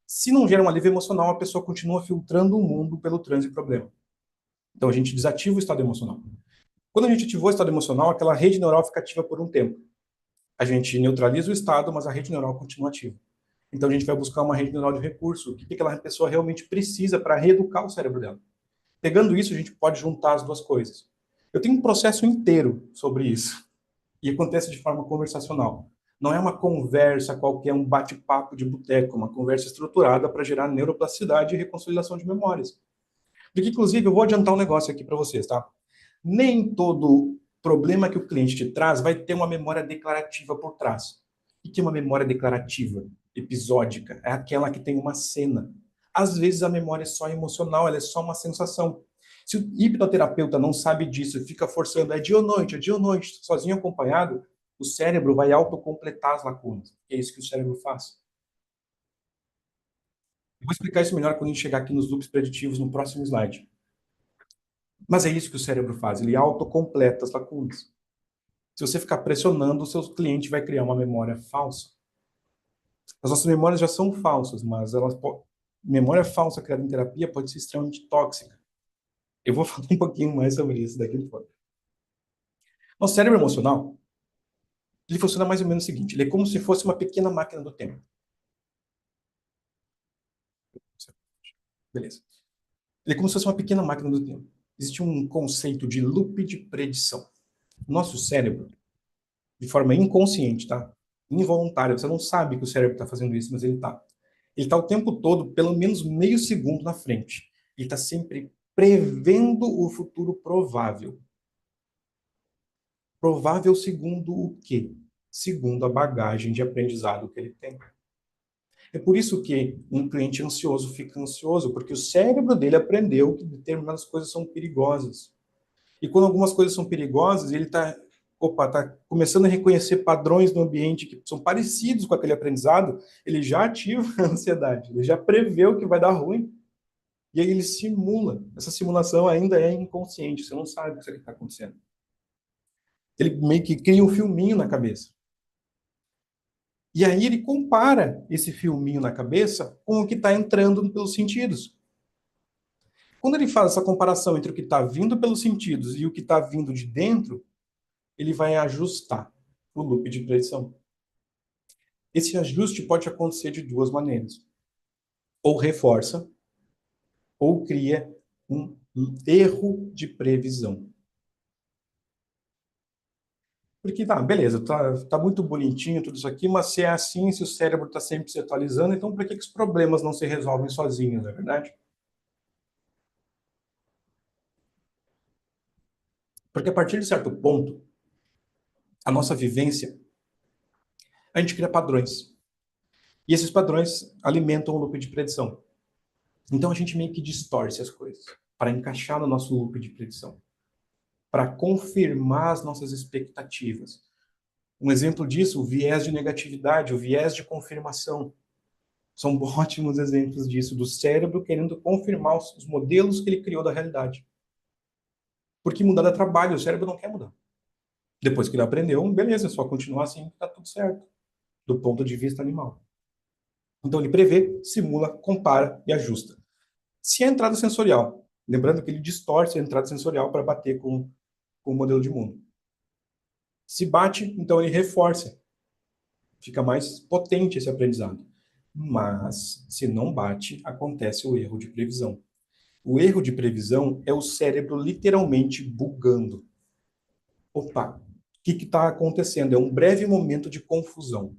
se não gera um alívio emocional, a pessoa continua filtrando o mundo pelo trânsito e problema. Então a gente desativa o estado emocional. Quando a gente ativou o estado emocional, aquela rede neural fica ativa por um tempo. A gente neutraliza o estado, mas a rede neural continua ativa. Então a gente vai buscar uma rede neural de recurso. O que aquela pessoa realmente precisa para reeducar o cérebro dela? Pegando isso, a gente pode juntar as duas coisas. Eu tenho um processo inteiro sobre isso. E acontece de forma conversacional. Não é uma conversa qualquer, um bate-papo de boteco, uma conversa estruturada para gerar neuroplasticidade e reconsolidação de memórias. Porque, inclusive, eu vou adiantar um negócio aqui para vocês, tá? Nem todo problema que o cliente te traz vai ter uma memória declarativa por trás. O que é uma memória declarativa? Episódica. É aquela que tem uma cena. Às vezes a memória é só emocional, ela é só uma sensação. Se o hipnoterapeuta não sabe disso, fica forçando, é dia ou noite, sozinho acompanhado, o cérebro vai autocompletar as lacunas. É isso que o cérebro faz. Eu vou explicar isso melhor quando a gente chegar aqui nos loops preditivos no próximo slide. Mas é isso que o cérebro faz, ele autocompleta as lacunas. Se você ficar pressionando, o seu cliente vai criar uma memória falsa. As nossas memórias já são falsas, mas memória falsa criada em terapia pode ser extremamente tóxica. Eu vou falar um pouquinho mais sobre isso daqui a pouco. Nosso cérebro emocional, ele funciona mais ou menos o seguinte, ele é como se fosse uma pequena máquina do tempo. Beleza. Ele é como se fosse uma pequena máquina do tempo. Existe um conceito de loop de predição. Nosso cérebro, de forma inconsciente, tá? Involuntária, você não sabe que o cérebro está fazendo isso, mas ele está. Ele está o tempo todo, pelo menos meio segundo na frente. Ele está sempre prevendo o futuro provável. Provável segundo o quê? Segundo a bagagem de aprendizado que ele tem. É por isso que um cliente ansioso fica ansioso, porque o cérebro dele aprendeu que determinadas coisas são perigosas. E quando algumas coisas são perigosas, ele tá começando a reconhecer padrões no ambiente que são parecidos com aquele aprendizado, ele já ativa a ansiedade, ele já prevê o que vai dar ruim, e aí ele simula. Essa simulação ainda é inconsciente, você não sabe o que está acontecendo. Ele meio que cria um filminho na cabeça. E aí ele compara esse filminho na cabeça com o que está entrando pelos sentidos. Quando ele faz essa comparação entre o que está vindo pelos sentidos e o que está vindo de dentro, ele vai ajustar o loop de predição. Esse ajuste pode acontecer de duas maneiras. Ou reforça, ou cria um erro de previsão. Porque tá, beleza, tá muito bonitinho tudo isso aqui, mas se é assim, se o cérebro está sempre se atualizando, então por que os problemas não se resolvem sozinhos, não é verdade? Porque a partir de certo ponto, a nossa vivência, a gente cria padrões. E esses padrões alimentam o loop de predição. Então a gente meio que distorce as coisas para encaixar no nosso loop de predição, para confirmar as nossas expectativas. Um exemplo disso, o viés de negatividade, o viés de confirmação. São ótimos exemplos disso, do cérebro querendo confirmar os modelos que ele criou da realidade. Porque mudar dá trabalho, o cérebro não quer mudar. Depois que ele aprendeu, beleza, é só continuar assim, está tudo certo, do ponto de vista animal. Então ele prevê, simula, compara e ajusta. Se é a entrada sensorial, lembrando que ele distorce a entrada sensorial para bater com o modelo de mundo. Se bate, então ele reforça. Fica mais potente esse aprendizado. Mas, se não bate, acontece o erro de previsão. O erro de previsão é o cérebro literalmente bugando. Opa, o que está acontecendo? É um breve momento de confusão.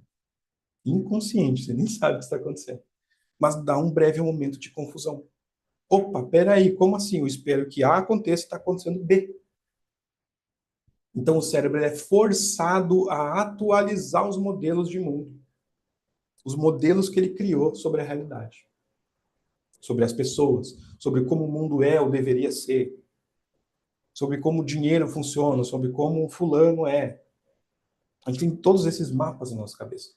Inconsciente, você nem sabe o que está acontecendo. Mas dá um breve momento de confusão. Opa, peraí, como assim? Eu espero que A aconteça e está acontecendo B. Então o cérebro é forçado a atualizar os modelos de mundo. Os modelos que ele criou sobre a realidade. Sobre as pessoas. Sobre como o mundo é ou deveria ser. Sobre como o dinheiro funciona. Sobre como o fulano é. A gente tem todos esses mapas na nossa cabeça.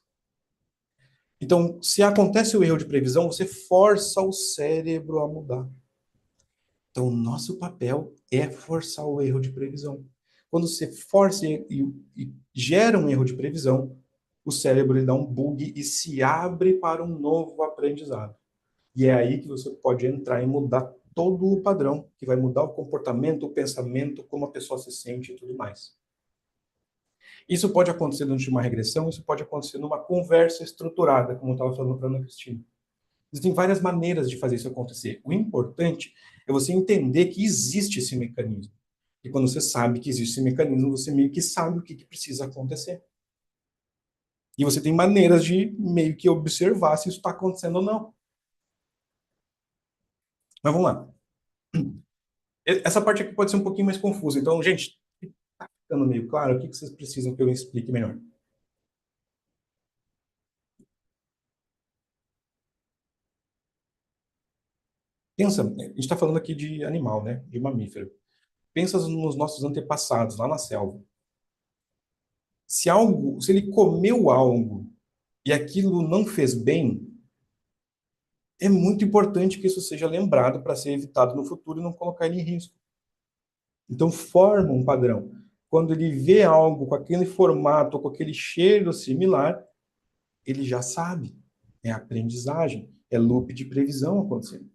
Então, se acontece o erro de previsão, você força o cérebro a mudar. Então, o nosso papel é forçar o erro de previsão. Quando você força e gera um erro de previsão, o cérebro ele dá um bug e se abre para um novo aprendizado. E é aí que você pode entrar e mudar todo o padrão, que vai mudar o comportamento, o pensamento, como a pessoa se sente e tudo mais. Isso pode acontecer durante uma regressão, isso pode acontecer numa conversa estruturada, como eu estava falando para a Ana Cristina. Existem várias maneiras de fazer isso acontecer. O importante é você entender que existe esse mecanismo. E quando você sabe que existe esse mecanismo, você meio que sabe o que precisa acontecer. E você tem maneiras de meio que observar se isso está acontecendo ou não. Mas vamos lá. Essa parte aqui pode ser um pouquinho mais confusa. Então, gente, está ficando meio claro? O que vocês precisam que eu explique melhor? Pensa, a gente está falando aqui de animal, né? De mamífero. Pensa nos nossos antepassados, lá na selva. Se ele comeu algo e aquilo não fez bem, é muito importante que isso seja lembrado para ser evitado no futuro e não colocar ele em risco. Então, forma um padrão. Quando ele vê algo com aquele formato, com aquele cheiro similar, ele já sabe. É aprendizagem, é loop de previsão acontecendo.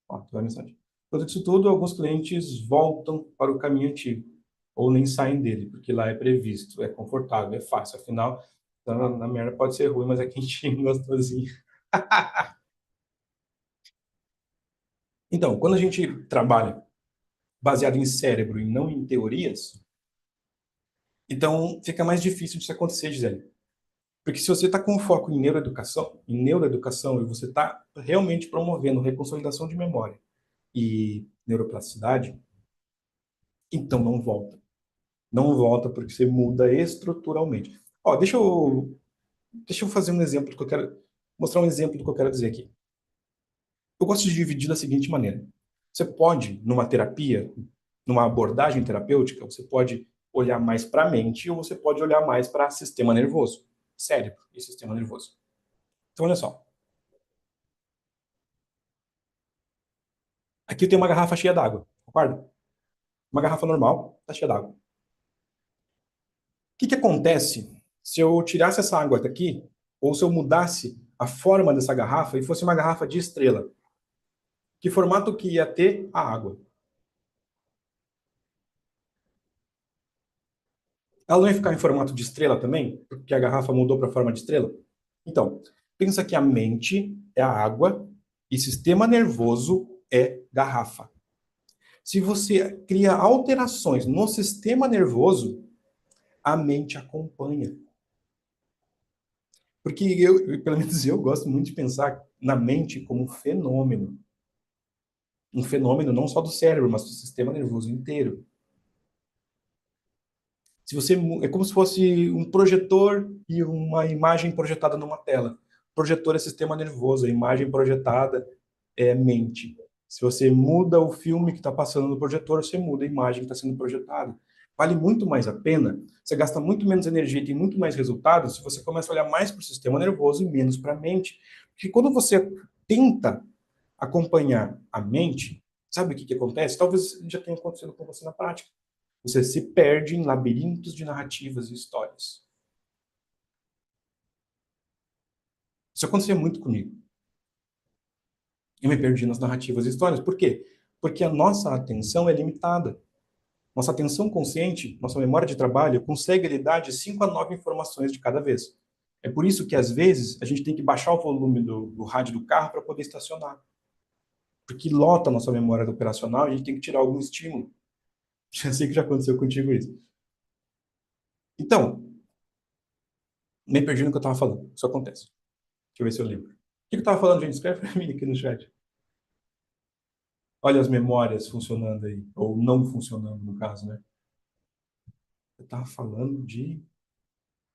Ó, a mensagem. Quanto isso tudo, alguns clientes voltam para o caminho antigo, ou nem saem dele, porque lá é previsto, é confortável, é fácil. Afinal, na merda pode ser ruim, mas é quentinho, gostosinho. Então, quando a gente trabalha baseado em cérebro e não em teorias, então fica mais difícil disso acontecer, Gisele. Porque se você está com foco em neuroeducação, e você está realmente promovendo reconsolidação de memória e neuroplasticidade, então não volta. Não volta porque você muda estruturalmente. Ó, deixa eu fazer um exemplo do que eu quero, mostrar um exemplo do que eu quero dizer aqui. Eu gosto de dividir da seguinte maneira. Você pode, numa terapia, numa abordagem terapêutica, você pode olhar mais para a mente ou você pode olhar mais para sistema nervoso, cérebro e sistema nervoso. Então, olha só. Aqui tem uma garrafa cheia d'água, concorda? Uma garrafa normal, está cheia d'água. O que acontece se eu tirasse essa água daqui, ou se eu mudasse a forma dessa garrafa e fosse uma garrafa de estrela? Que formato que ia ter a água? Ela não ia ficar em formato de estrela também? Porque a garrafa mudou para a forma de estrela? Então, pensa que a mente é a água e sistema nervoso é garrafa. Se você cria alterações no sistema nervoso, a mente acompanha. Porque pelo menos eu gosto muito de pensar na mente como um fenômeno. Um fenômeno não só do cérebro, mas do sistema nervoso inteiro. Se você é como se fosse um projetor e uma imagem projetada numa tela. Projetor é sistema nervoso, a imagem projetada é mente. Se você muda o filme que está passando no projetor, você muda a imagem que está sendo projetada. Vale muito mais a pena, você gasta muito menos energia e tem muito mais resultados se você começa a olhar mais para o sistema nervoso e menos para a mente. Porque quando você tenta acompanhar a mente, sabe o que acontece? Talvez já tenha acontecido com você na prática. Você se perde em labirintos de narrativas e histórias. Isso acontecia muito comigo. Eu me perdi nas narrativas e histórias. Por quê? Porque a nossa atenção é limitada. Nossa atenção consciente, nossa memória de trabalho, consegue lidar de 5 a 9 informações de cada vez. É por isso que, às vezes, a gente tem que baixar o volume do rádio do carro para poder estacionar. Porque lota a nossa memória operacional e a gente tem que tirar algum estímulo. Já sei que já aconteceu contigo isso. Então, me perdi no que eu estava falando. Isso acontece. Deixa eu ver se eu lembro. O que eu estava falando, gente? Escreve para mim aqui no chat. Olha as memórias funcionando aí. Ou não funcionando, no caso, né? Eu estava falando de...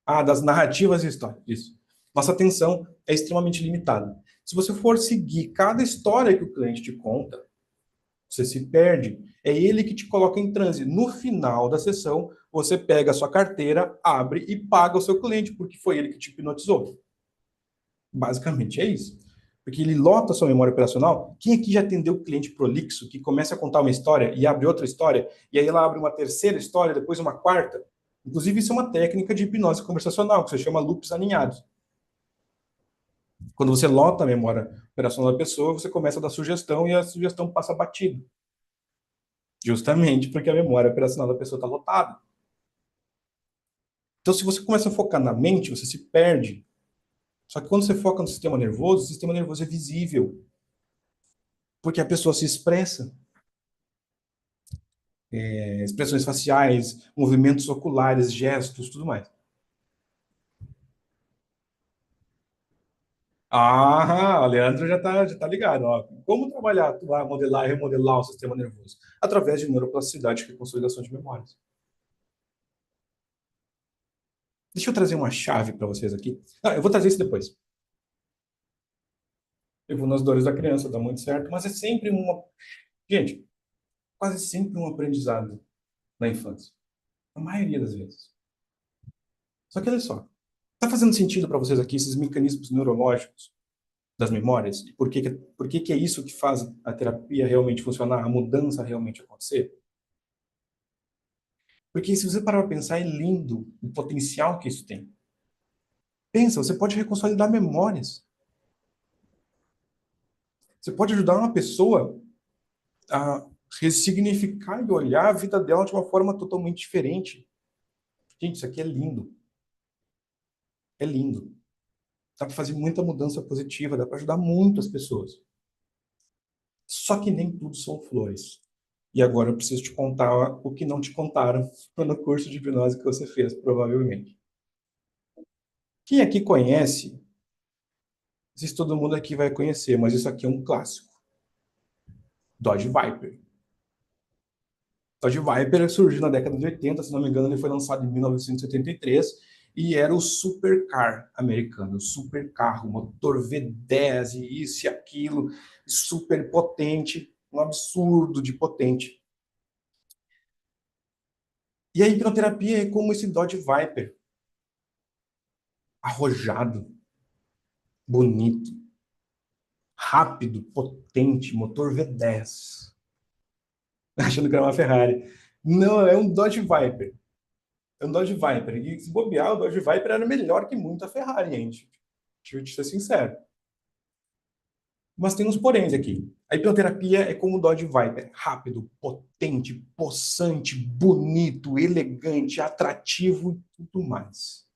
Ah, das narrativas e histórias. Isso. Nossa atenção é extremamente limitada. Se você for seguir cada história que o cliente te conta, você se perde. É ele que te coloca em transe. No final da sessão, você pega a sua carteira, abre e paga o seu cliente, porque foi ele que te hipnotizou. Basicamente é isso. Porque ele lota a sua memória operacional. Quem aqui já atendeu o cliente prolixo, que começa a contar uma história e abre outra história, e aí ela abre uma terceira história, depois uma quarta? Inclusive, isso é uma técnica de hipnose conversacional, que se chama loops aninhados. Quando você lota a memória operacional da pessoa, você começa a dar sugestão e a sugestão passa batido. Justamente porque a memória operacional da pessoa está lotada. Então, se você começa a focar na mente, você se perde. Só que quando você foca no sistema nervoso, o sistema nervoso é visível. Porque a pessoa se expressa. Expressões faciais, movimentos oculares, gestos, tudo mais. Ah, o Leandro já tá ligado. Ó. Como trabalhar, atuar, modelar e remodelar o sistema nervoso? Através de neuroplasticidade e consolidação de memórias. Deixa eu trazer uma chave para vocês aqui. Não, eu vou trazer isso depois. Eu vou nas dores da criança, dá muito certo, mas é sempre uma. Gente, quase sempre um aprendizado na infância. A maioria das vezes. Só que olha só. Tá fazendo sentido para vocês aqui esses mecanismos neurológicos das memórias? E por que é isso que faz a terapia realmente funcionar, a mudança realmente acontecer? Porque se você parar para pensar, é lindo o potencial que isso tem. Pensa, você pode reconsolidar memórias. Você pode ajudar uma pessoa a ressignificar e olhar a vida dela de uma forma totalmente diferente. Gente, isso aqui é lindo. É lindo. Dá para fazer muita mudança positiva, dá para ajudar muitas pessoas. Só que nem tudo são flores. E agora eu preciso te contar o que não te contaram no curso de hipnose que você fez, provavelmente. Quem aqui conhece, não sei se todo mundo aqui vai conhecer, mas isso aqui é um clássico. Dodge Viper. Dodge Viper surgiu na década de 80, se não me engano, ele foi lançado em 1983 e era o supercar americano, o supercarro, motor V10 e isso e aquilo, super potente, um absurdo de potente. E a hipnoterapia é como esse Dodge Viper, arrojado, bonito, rápido, potente, motor V10, achando que era uma Ferrari. Não, é um Dodge Viper. É um Dodge Viper. E se bobear, o Dodge Viper era melhor que muito a Ferrari, gente. Deixa eu te ser sincero. Mas tem uns poréns aqui. A hipnoterapia é como o Dodge Viper. Rápido, potente, possante, bonito, elegante, atrativo e tudo mais.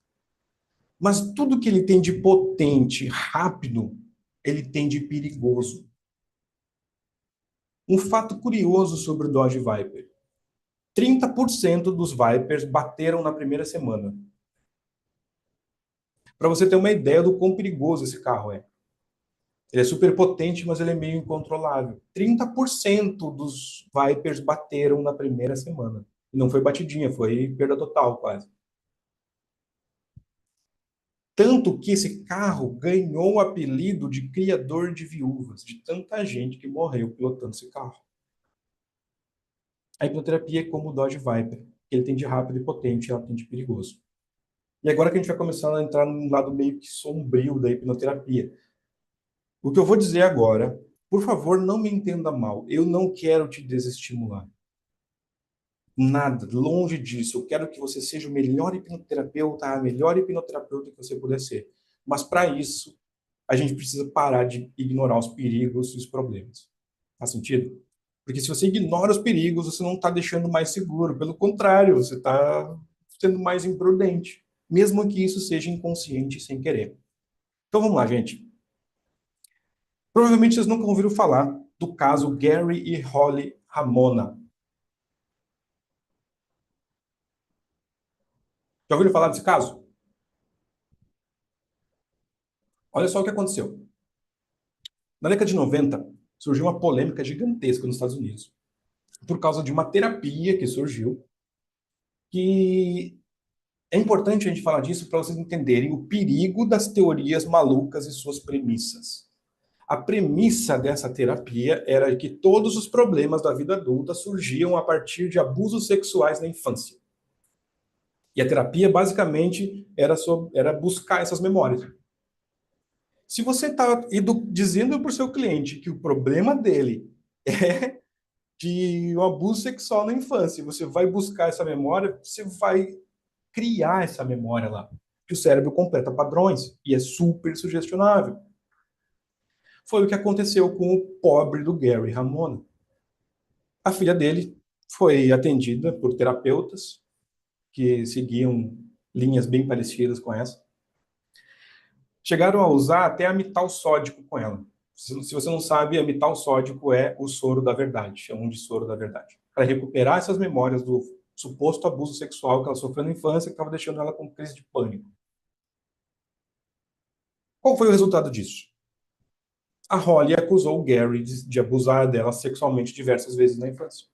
Mas tudo que ele tem de potente, rápido, ele tem de perigoso. Um fato curioso sobre o Dodge Viper. 30% dos Vipers bateram na primeira semana. Para você ter uma ideia do quão perigoso esse carro é. Ele é super potente, mas ele é meio incontrolável. 30% dos Vipers bateram na primeira semana. E não foi batidinha, foi perda total quase. Tanto que esse carro ganhou o apelido de criador de viúvas, de tanta gente que morreu pilotando esse carro. A hipnoterapia é como o Dodge Viper. Ele tem de rápido e potente, ela tem de perigoso. E agora que a gente vai começar a entrar num lado meio que sombrio da hipnoterapia. O que eu vou dizer agora, por favor, não me entenda mal. Eu não quero te desestimular. Nada, longe disso. Eu quero que você seja o melhor hipnoterapeuta, a melhor hipnoterapeuta que você puder ser. Mas para isso, a gente precisa parar de ignorar os perigos e os problemas. Faz sentido? Porque se você ignora os perigos, você não está deixando mais seguro. Pelo contrário, você está sendo mais imprudente. Mesmo que isso seja inconsciente e sem querer. Então vamos lá, gente. Provavelmente vocês nunca ouviram falar do caso Gary e Holly Ramona. Já ouviram falar desse caso? Olha só o que aconteceu. Na década de 90, surgiu uma polêmica gigantesca nos Estados Unidos por causa de uma terapia que surgiu, que é importante a gente falar disso para vocês entenderem o perigo das teorias malucas e suas premissas. A premissa dessa terapia era que todos os problemas da vida adulta surgiam a partir de abusos sexuais na infância. E a terapia, basicamente, era buscar essas memórias. Se você está dizendo para o seu cliente que o problema dele é de um abuso sexual na infância, e você vai buscar essa memória, você vai criar essa memória lá. Que o cérebro completa padrões e é super sugestionável. Foi o que aconteceu com o pobre do Gary Ramona. A filha dele foi atendida por terapeutas que seguiam linhas bem parecidas com essa. Chegaram a usar até amital sódico com ela. Se você não sabe, amital sódico é o soro da verdade, chamam de soro da verdade. Para recuperar essas memórias do suposto abuso sexual que ela sofreu na infância, que estava deixando ela com crise de pânico. Qual foi o resultado disso? A Holly acusou o Gary de abusar dela sexualmente diversas vezes na infância.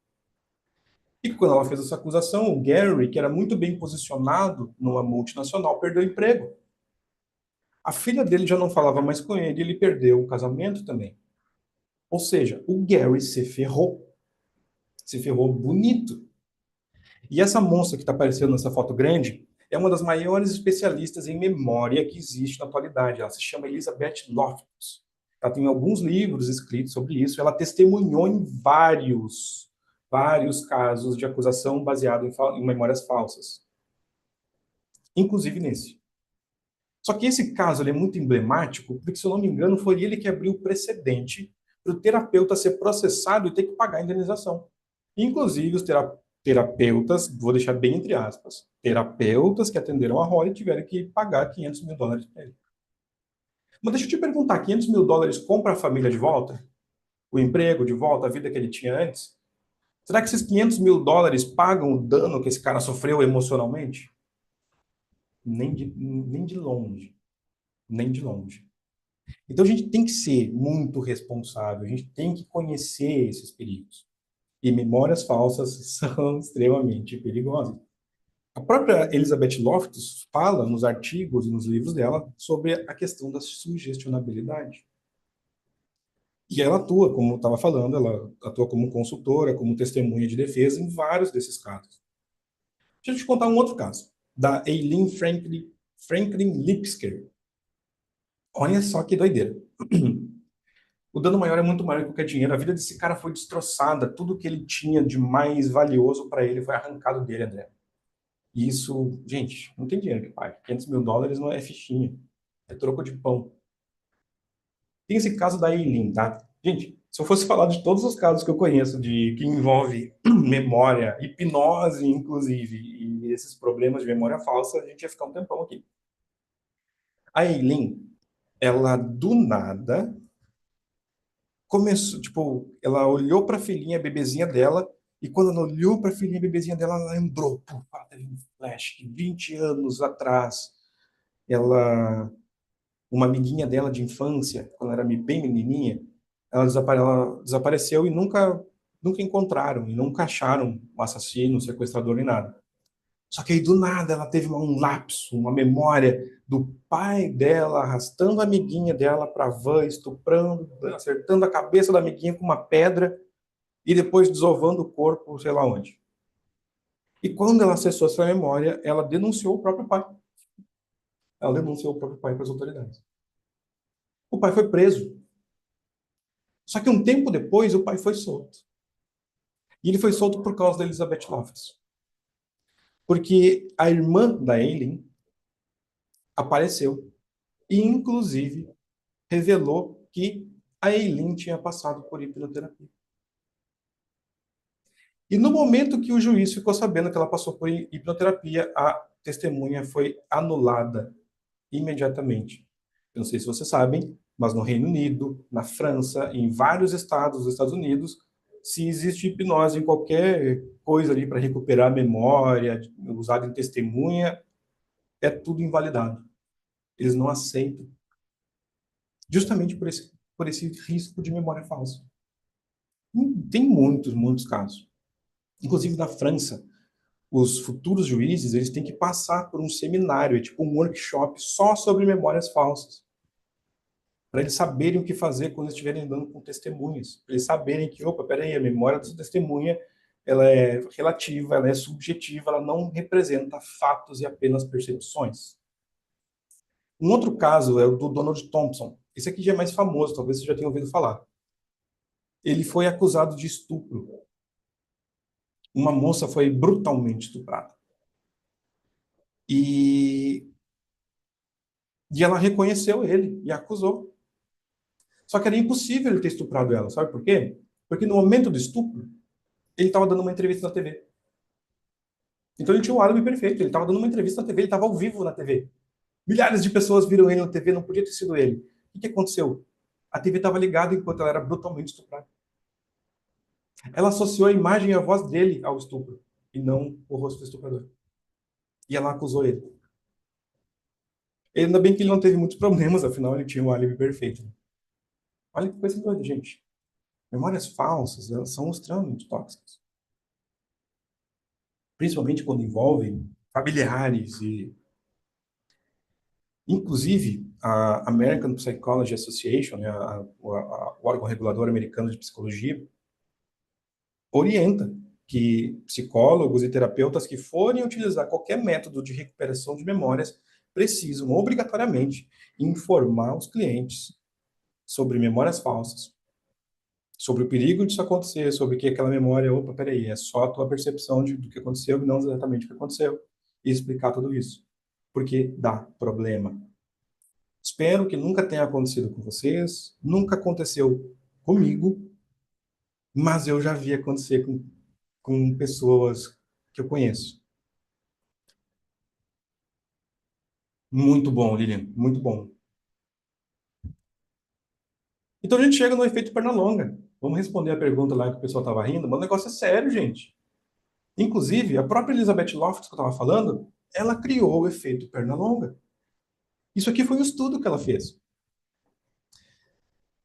E quando ela fez essa acusação, o Gary, que era muito bem posicionado numa multinacional, perdeu o emprego. A filha dele já não falava mais com ele, ele perdeu o casamento também. Ou seja, o Gary se ferrou. Se ferrou bonito. E essa moça que está aparecendo nessa foto grande é uma das maiores especialistas em memória que existe na atualidade. Ela se chama Elizabeth Loftus. Ela tem alguns livros escritos sobre isso. Ela testemunhou em vários casos de acusação baseado em memórias falsas. Inclusive nesse. Só que esse caso ele é muito emblemático, porque, se eu não me engano, foi ele que abriu o precedente para o terapeuta ser processado e ter que pagar a indenização. Inclusive, os terapeutas, vou deixar bem entre aspas, terapeutas que atenderam a Holly tiveram que pagar $500 mil para ele. Mas deixa eu te perguntar, $500 mil compra a família de volta? o emprego de volta, a vida que ele tinha antes? Será que esses US$ 500.000 pagam o dano que esse cara sofreu emocionalmente? Nem de longe. Nem de longe. Então a gente tem que ser muito responsável, a gente tem que conhecer esses perigos. E memórias falsas são extremamente perigosas. A própria Elizabeth Loftus fala nos artigos e nos livros dela sobre a questão da sugestionabilidade. E ela atua, como eu estava falando, ela atua como consultora, como testemunha de defesa em vários desses casos. Deixa eu te contar um outro caso, da Eileen Franklin Lipsker. Olha só que doideira. O dano maior é muito maior que qualquer dinheiro. A vida desse cara foi destroçada. Tudo que ele tinha de mais valioso para ele foi arrancado dele, André. E isso, gente, não tem dinheiro que pague. US$ 500.000 não é fichinha. É troco de pão. Tem esse caso da Eileen, tá? Gente, se eu fosse falar de todos os casos que eu conheço de que envolve memória, hipnose, inclusive, e esses problemas de memória falsa, a gente ia ficar um tempão aqui. A Eileen, ela do nada começou, tipo, ela olhou para a filhinha, a bebezinha dela, e quando ela olhou para a filhinha, a bebezinha dela, ela lembrou, pô, teve um flash que 20 anos atrás, ela, uma amiguinha dela de infância, quando ela era bem menininha, ela desapareceu e nunca encontraram, e nunca acharam o assassino, o sequestrador, nem nada. Só que aí, do nada, ela teve um lapso, uma memória do pai dela arrastando a amiguinha dela para a van, estuprando, acertando a cabeça da amiguinha com uma pedra e depois desovando o corpo, sei lá onde. E quando ela acessou essa memória, ela denunciou o próprio pai. Ela denunciou o próprio pai para as autoridades. O pai foi preso. Só que um tempo depois, o pai foi solto. E ele foi solto por causa da Elizabeth Loftus. Porque a irmã da Aileen apareceu e, inclusive, revelou que a Eileen tinha passado por hipnoterapia. E no momento que o juiz ficou sabendo que ela passou por hipnoterapia, a testemunha foi anulada imediatamente. Eu não sei se vocês sabem, mas no Reino Unido, na França, em vários estados dos Estados Unidos, se existe hipnose em qualquer coisa ali para recuperar a memória, usada em testemunha, é tudo invalidado. Eles não aceitam, justamente por esse risco de memória falsa. Tem muitos casos. Inclusive na França, os futuros juízes eles têm que passar por um seminário, é tipo um workshop só sobre memórias falsas, para eles saberem o que fazer quando estiverem andando com testemunhas, para eles saberem que, opa, peraí, a memória dessa testemunha ela é relativa, ela é subjetiva, ela não representa fatos e apenas percepções. Um outro caso é o do Donald Thompson. Esse aqui já é mais famoso, talvez você já tenha ouvido falar. Ele foi acusado de estupro. Uma moça foi brutalmente estuprada. E, e ela reconheceu ele e acusou. Só que era impossível ele ter estuprado ela, sabe por quê? Porque no momento do estupro, ele estava dando uma entrevista na TV. Então ele tinha o álibi perfeito, ele estava dando uma entrevista na TV, ele estava ao vivo na TV. Milhares de pessoas viram ele na TV, não podia ter sido ele. O que aconteceu? A TV estava ligada enquanto ela era brutalmente estuprada. Ela associou a imagem e a voz dele ao estupro, e não o rosto do estuprador. E ela acusou ele. Ainda bem que ele não teve muitos problemas, afinal ele tinha um álibi perfeito. Olha que coisa doida, gente. Memórias falsas, elas são extremamente tóxicas. Principalmente quando envolvem familiares e... Inclusive, a American Psychology Association, né, o órgão regulador americano de psicologia, orienta que psicólogos e terapeutas que forem utilizar qualquer método de recuperação de memórias precisam, obrigatoriamente, informar os clientes sobre memórias falsas, sobre o perigo disso acontecer, sobre que aquela memória, opa, peraí, é só a tua percepção do que aconteceu e não exatamente o que aconteceu, e explicar tudo isso. Porque dá problema. Espero que nunca tenha acontecido com vocês, nunca aconteceu comigo, mas eu já vi acontecer com pessoas que eu conheço. Muito bom, Lilian, muito bom. Então a gente chega no efeito Pernalonga. Vamos responder a pergunta lá que o pessoal estava rindo, mas o negócio é sério, gente. Inclusive, a própria Elizabeth Loftus que eu estava falando, ela criou o efeito Pernalonga. Isso aqui foi um estudo que ela fez.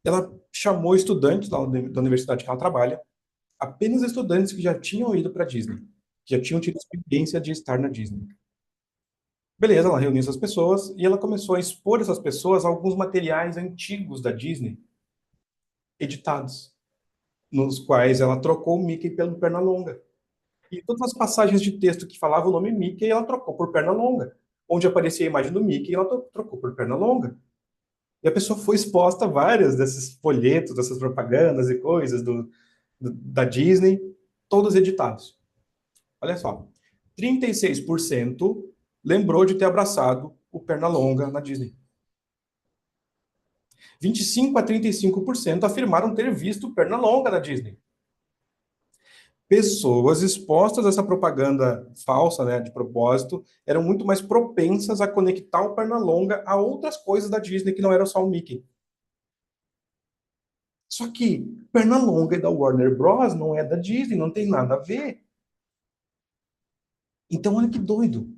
Ela chamou estudantes da universidade que ela trabalha, apenas estudantes que já tinham ido para a Disney, que já tinham tido experiência de estar na Disney. Beleza, ela reuniu essas pessoas e ela começou a expor essas pessoas a alguns materiais antigos da Disney, editados, nos quais ela trocou o Mickey pelo Pernalonga. E todas as passagens de texto que falavam o nome Mickey, ela trocou por Pernalonga. Onde aparecia a imagem do Mickey, ela trocou por Pernalonga. E a pessoa foi exposta a várias desses folhetos, dessas propagandas e coisas da Disney, todos editados. Olha só, 36% lembrou de ter abraçado o Pernalonga na Disney. 25 a 35% afirmaram ter visto o Pernalonga na Disney. Pessoas expostas a essa propaganda falsa, né, de propósito, eram muito mais propensas a conectar o Pernalonga a outras coisas da Disney que não eram só o Mickey. Só que Pernalonga é da Warner Bros, não é da Disney, não tem nada a ver. Então, olha que doido.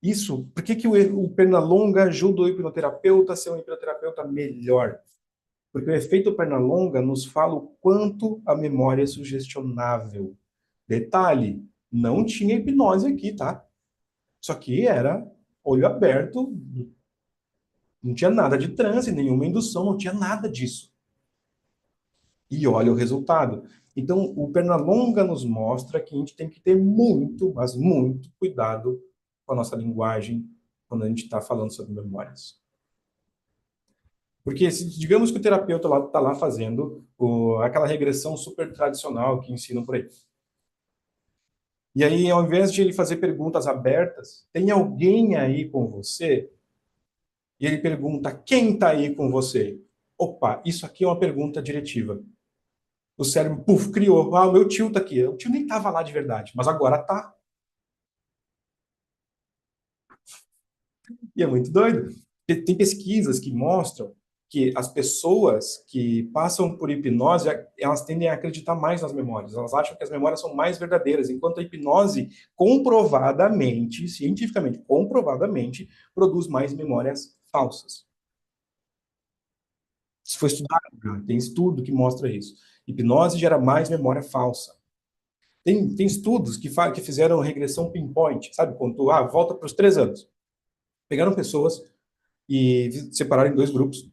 Isso, por que, que o Pernalonga ajuda o hipnoterapeuta a ser um hipnoterapeuta melhor? Porque o efeito Pernalonga nos fala o quanto a memória é sugestionável. Detalhe, não tinha hipnose aqui, tá? Só que era olho aberto, não tinha nada de transe, nenhuma indução, não tinha nada disso. E olha o resultado. Então, o Pernalonga nos mostra que a gente tem que ter muito, mas muito cuidado com a nossa linguagem quando a gente está falando sobre memórias. Porque, digamos que o terapeuta está lá fazendo aquela regressão super tradicional que ensinam por aí. E aí, ao invés de ele fazer perguntas abertas, tem alguém aí com você? E ele pergunta, quem está aí com você? Opa, isso aqui é uma pergunta diretiva. O cérebro, puf, criou. Ah, o meu tio está aqui. O tio nem estava lá de verdade, mas agora está. E é muito doido. Tem pesquisas que mostram que as pessoas que passam por hipnose, elas tendem a acreditar mais nas memórias. Elas acham que as memórias são mais verdadeiras, enquanto a hipnose, comprovadamente, cientificamente, comprovadamente, produz mais memórias falsas. Se for estudado, tem estudo que mostra isso. Hipnose gera mais memória falsa. Tem estudos que fizeram regressão pinpoint, sabe? Quando tu, volta para os 3 anos. Pegaram pessoas e separaram em 2 grupos.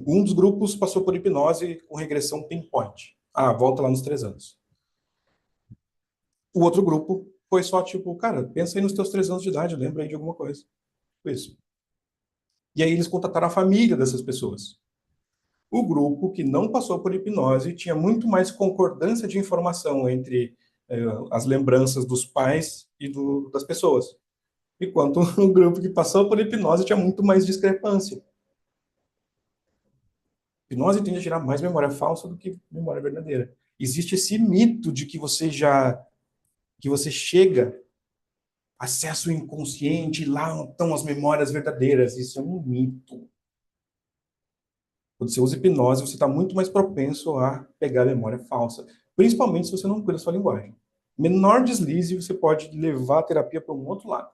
Um dos grupos passou por hipnose com regressão pinpoint. Volta lá nos 3 anos. O outro grupo foi só tipo, cara, pensa aí nos teus 3 anos de idade, lembra aí de alguma coisa. Foi isso. E aí eles contataram a família dessas pessoas. O grupo que não passou por hipnose tinha muito mais concordância de informação entre as lembranças dos pais e das pessoas. Enquanto o grupo que passou por hipnose tinha muito mais discrepância. Hipnose tende a gerar mais memória falsa do que memória verdadeira. Existe esse mito de que você chega, acessa o inconsciente, lá estão as memórias verdadeiras. Isso é um mito. Quando você usa hipnose, você está muito mais propenso a pegar a memória falsa, principalmente se você não cuida da sua linguagem. Menor deslize, você pode levar a terapia para um outro lado.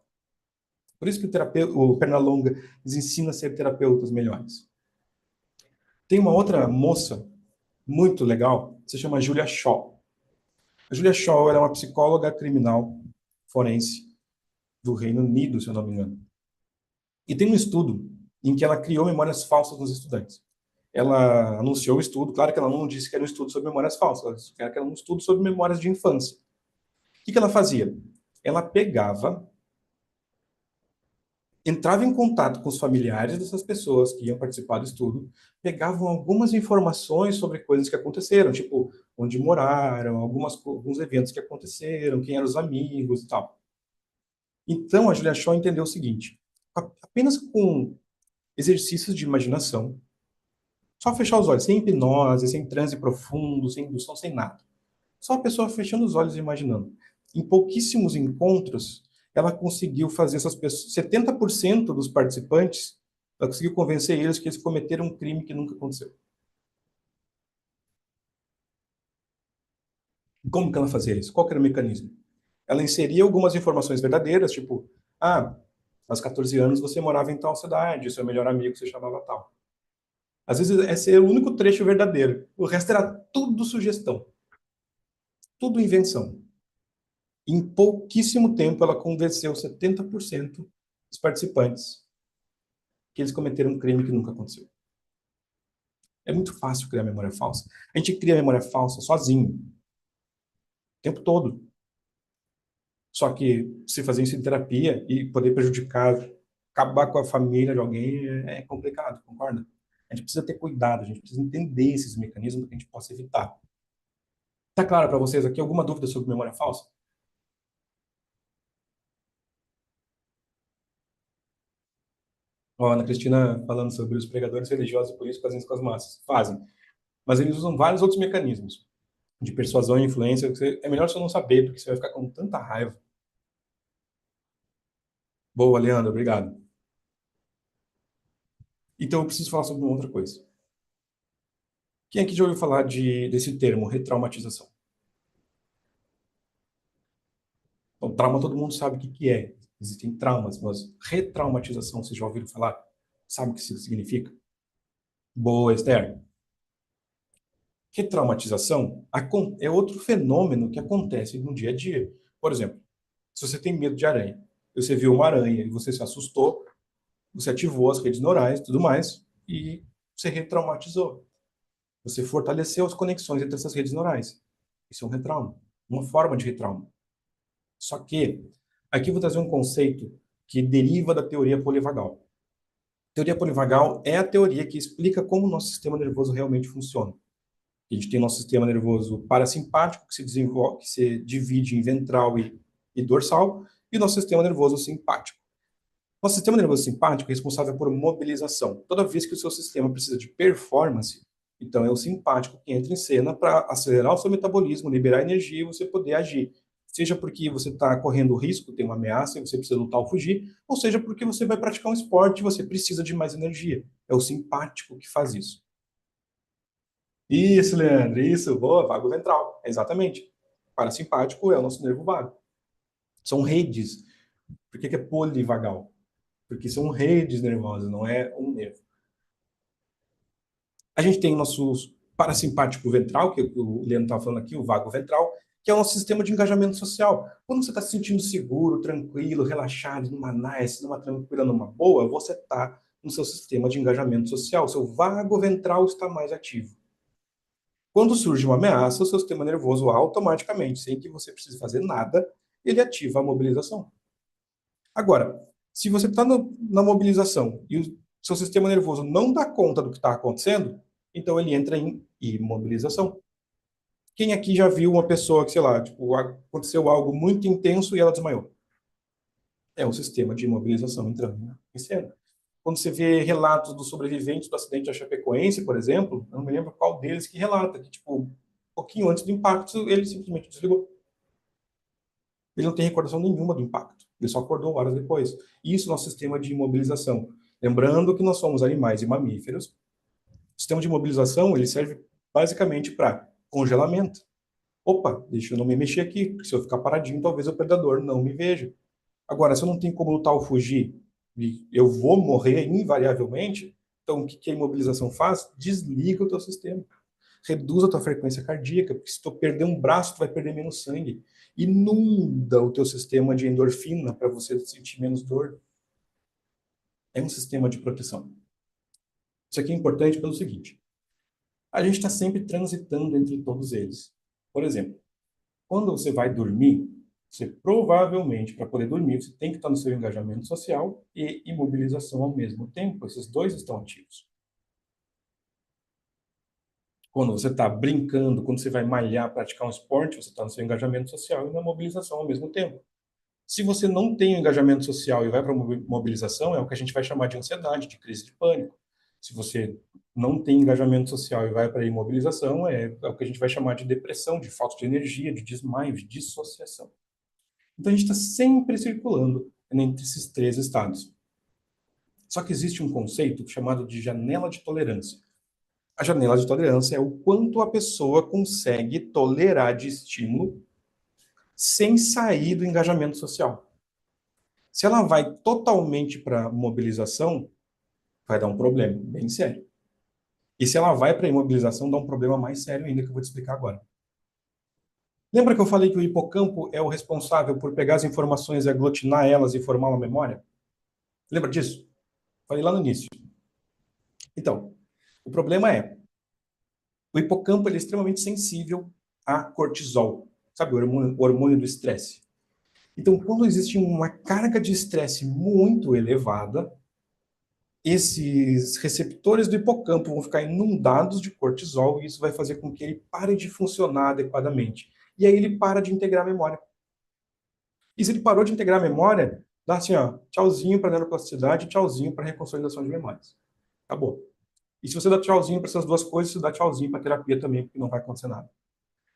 Por isso que o Pernalonga nos ensina a ser terapeutas melhores. Tem uma outra moça muito legal, se chama Julia Shaw. A Julia Shaw é uma psicóloga criminal forense do Reino Unido, se eu não me engano. E tem um estudo em que ela criou memórias falsas nos estudantes. Ela anunciou o estudo, claro que ela não disse que era um estudo sobre memórias falsas, ela que era um estudo sobre memórias de infância. O que ela fazia? Ela pegava, entrava em contato com os familiares dessas pessoas que iam participar do estudo, pegavam algumas informações sobre coisas que aconteceram, tipo onde moraram, alguns eventos que aconteceram, quem eram os amigos e tal. Então, a Julia Shaw entendeu o seguinte, apenas com exercícios de imaginação, só fechar os olhos, sem hipnose, sem transe profundo, sem indução, sem nada. Só a pessoa fechando os olhos e imaginando. Em pouquíssimos encontros, ela conseguiu fazer essas pessoas, 70% dos participantes Ela conseguiu convencer eles que eles cometeram um crime que nunca aconteceu. Como que ela fazia isso? Qual que era o mecanismo? Ela inseria algumas informações verdadeiras, tipo, aos 14 anos você morava em tal cidade, o seu melhor amigo se chamava tal. Às vezes esse é o único trecho verdadeiro. O resto era tudo sugestão, tudo invenção. Em pouquíssimo tempo, ela convenceu 70% dos participantes que eles cometeram um crime que nunca aconteceu. É muito fácil criar memória falsa. A gente cria memória falsa sozinho, o tempo todo. Só que se fazer isso em terapia e poder prejudicar, acabar com a família de alguém é complicado, concorda? A gente precisa ter cuidado, a gente precisa entender esses mecanismos para que a gente possa evitar. Tá claro para vocês aqui alguma dúvida sobre memória falsa? Ó, a Ana Cristina falando sobre os pregadores religiosos e políticos fazendo isso com as massas. Fazem. Mas eles usam vários outros mecanismos de persuasão e influência. É melhor você não saber, porque você vai ficar com tanta raiva. Boa, Leandro, obrigado. Então eu preciso falar sobre uma outra coisa. Quem aqui já ouviu falar desse termo, retraumatização? Então, trauma todo mundo sabe o que é. Existem traumas, mas retraumatização, vocês já ouviram falar? Sabe o que isso significa? Boa, Esther. Retraumatização é outro fenômeno que acontece no dia a dia. Por exemplo, se você tem medo de aranha, você viu uma aranha e você se assustou, você ativou as redes neurais e tudo mais, e você retraumatizou. Você fortaleceu as conexões entre essas redes neurais. Isso é um retrauma, uma forma de retrauma. Só que, aqui eu vou trazer um conceito que deriva da teoria polivagal. A teoria polivagal é a teoria que explica como o nosso sistema nervoso realmente funciona. A gente tem nosso sistema nervoso parasimpático, que se desenvolve, que se divide em ventral e dorsal, e nosso sistema nervoso simpático. Nosso sistema nervoso simpático é responsável por mobilização. Toda vez que o seu sistema precisa de performance, então é o simpático que entra em cena para acelerar o seu metabolismo, liberar energia e você poder agir. Seja porque você está correndo risco, tem uma ameaça e você precisa lutar ou fugir, ou seja porque você vai praticar um esporte e você precisa de mais energia. É o simpático que faz isso. Isso, Leandro, isso, boa, vago ventral, exatamente. Parasimpático é o nosso nervo vago. São redes. Por que é polivagal? Porque são redes nervosas, não é um nervo. A gente tem o nosso parasimpático ventral, que o Leandro estava falando aqui, o vago ventral, que é o nosso sistema de engajamento social. Quando você está se sentindo seguro, tranquilo, relaxado, numa nice, numa tranquila, numa boa, você está no seu sistema de engajamento social. O seu vago ventral está mais ativo. Quando surge uma ameaça, o seu sistema nervoso automaticamente, sem que você precise fazer nada, ele ativa a mobilização. Agora, se você está na mobilização e o seu sistema nervoso não dá conta do que está acontecendo, então ele entra em imobilização. Quem aqui já viu uma pessoa que, sei lá, tipo, aconteceu algo muito intenso e ela desmaiou? É um sistema de imobilização entrando em cena. Quando você vê relatos dos sobreviventes do acidente da Chapecoense, por exemplo, eu não me lembro qual deles que relata que, tipo, um pouquinho antes do impacto, ele simplesmente desligou. Ele não tem recordação nenhuma do impacto. Ele só acordou horas depois. Isso é o nosso sistema de imobilização. Lembrando que nós somos animais e mamíferos. O sistema de imobilização ele serve basicamente para congelamento. Opa, deixa eu não me mexer aqui, porque se eu ficar paradinho, talvez o predador não me veja. Agora, se eu não tenho como lutar ou fugir, e eu vou morrer invariavelmente, então o que a imobilização faz? Desliga o teu sistema. Reduz a tua frequência cardíaca, porque se tu perder um braço, tu vai perder menos sangue. Inunda o teu sistema de endorfina para você sentir menos dor. É um sistema de proteção. Isso aqui é importante pelo seguinte: a gente está sempre transitando entre todos eles. Por exemplo, quando você vai dormir, você provavelmente, para poder dormir, você tem que estar no seu engajamento social e imobilização ao mesmo tempo. Esses dois estão ativos. Quando você está brincando, quando você vai malhar, praticar um esporte, você está no seu engajamento social e na mobilização ao mesmo tempo. Se você não tem o engajamento social e vai para a mobilização, é o que a gente vai chamar de ansiedade, de crise de pânico. Se você não tem engajamento social e vai para a imobilização, é o que a gente vai chamar de depressão, de falta de energia, de desmaio, de dissociação. Então a gente está sempre circulando entre esses três estados. Só que existe um conceito chamado de janela de tolerância. A janela de tolerância é o quanto a pessoa consegue tolerar de estímulo sem sair do engajamento social. Se ela vai totalmente para mobilização, vai dar um problema bem sério. E se ela vai para a imobilização, dá um problema mais sério ainda, que eu vou te explicar agora. Lembra que eu falei que o hipocampo é o responsável por pegar as informações e aglutinar elas e formar uma memória? Lembra disso? Falei lá no início. Então, o problema é, o hipocampo ele é extremamente sensível a cortisol, sabe, o hormônio do estresse. Então, quando existe uma carga de estresse muito elevada, esses receptores do hipocampo vão ficar inundados de cortisol e isso vai fazer com que ele pare de funcionar adequadamente. E aí ele para de integrar a memória. E se ele parou de integrar a memória, dá assim, ó, tchauzinho para a neuroplasticidade, tchauzinho para a reconsolidação de memórias. Acabou. E se você dá tchauzinho para essas duas coisas, você dá tchauzinho para a terapia também, porque não vai acontecer nada.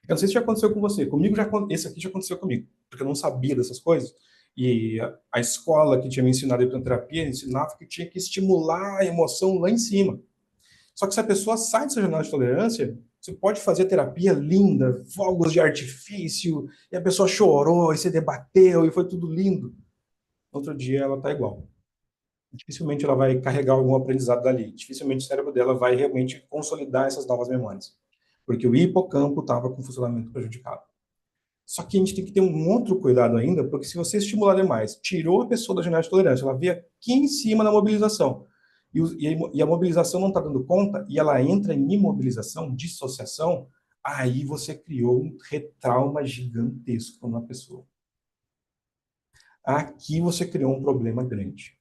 Eu não sei se já aconteceu com você. Comigo esse aqui já aconteceu comigo, porque eu não sabia dessas coisas. E a escola que tinha me ensinado a hipnoterapia ensinava que tinha que estimular a emoção lá em cima. Só que se a pessoa sai dessa janela de tolerância, você pode fazer terapia linda, fogos de artifício, e a pessoa chorou, e você debateu, e foi tudo lindo. No outro dia ela está igual. Dificilmente ela vai carregar algum aprendizado dali. Dificilmente o cérebro dela vai realmente consolidar essas novas memórias. Porque o hipocampo estava com funcionamento prejudicado. Só que a gente tem que ter um outro cuidado ainda, porque se você estimular demais, tirou a pessoa da janela de tolerância, ela veio aqui em cima na mobilização, e a mobilização não está dando conta, e ela entra em imobilização, dissociação, aí você criou um retrauma gigantesco na pessoa. Aqui você criou um problema grande.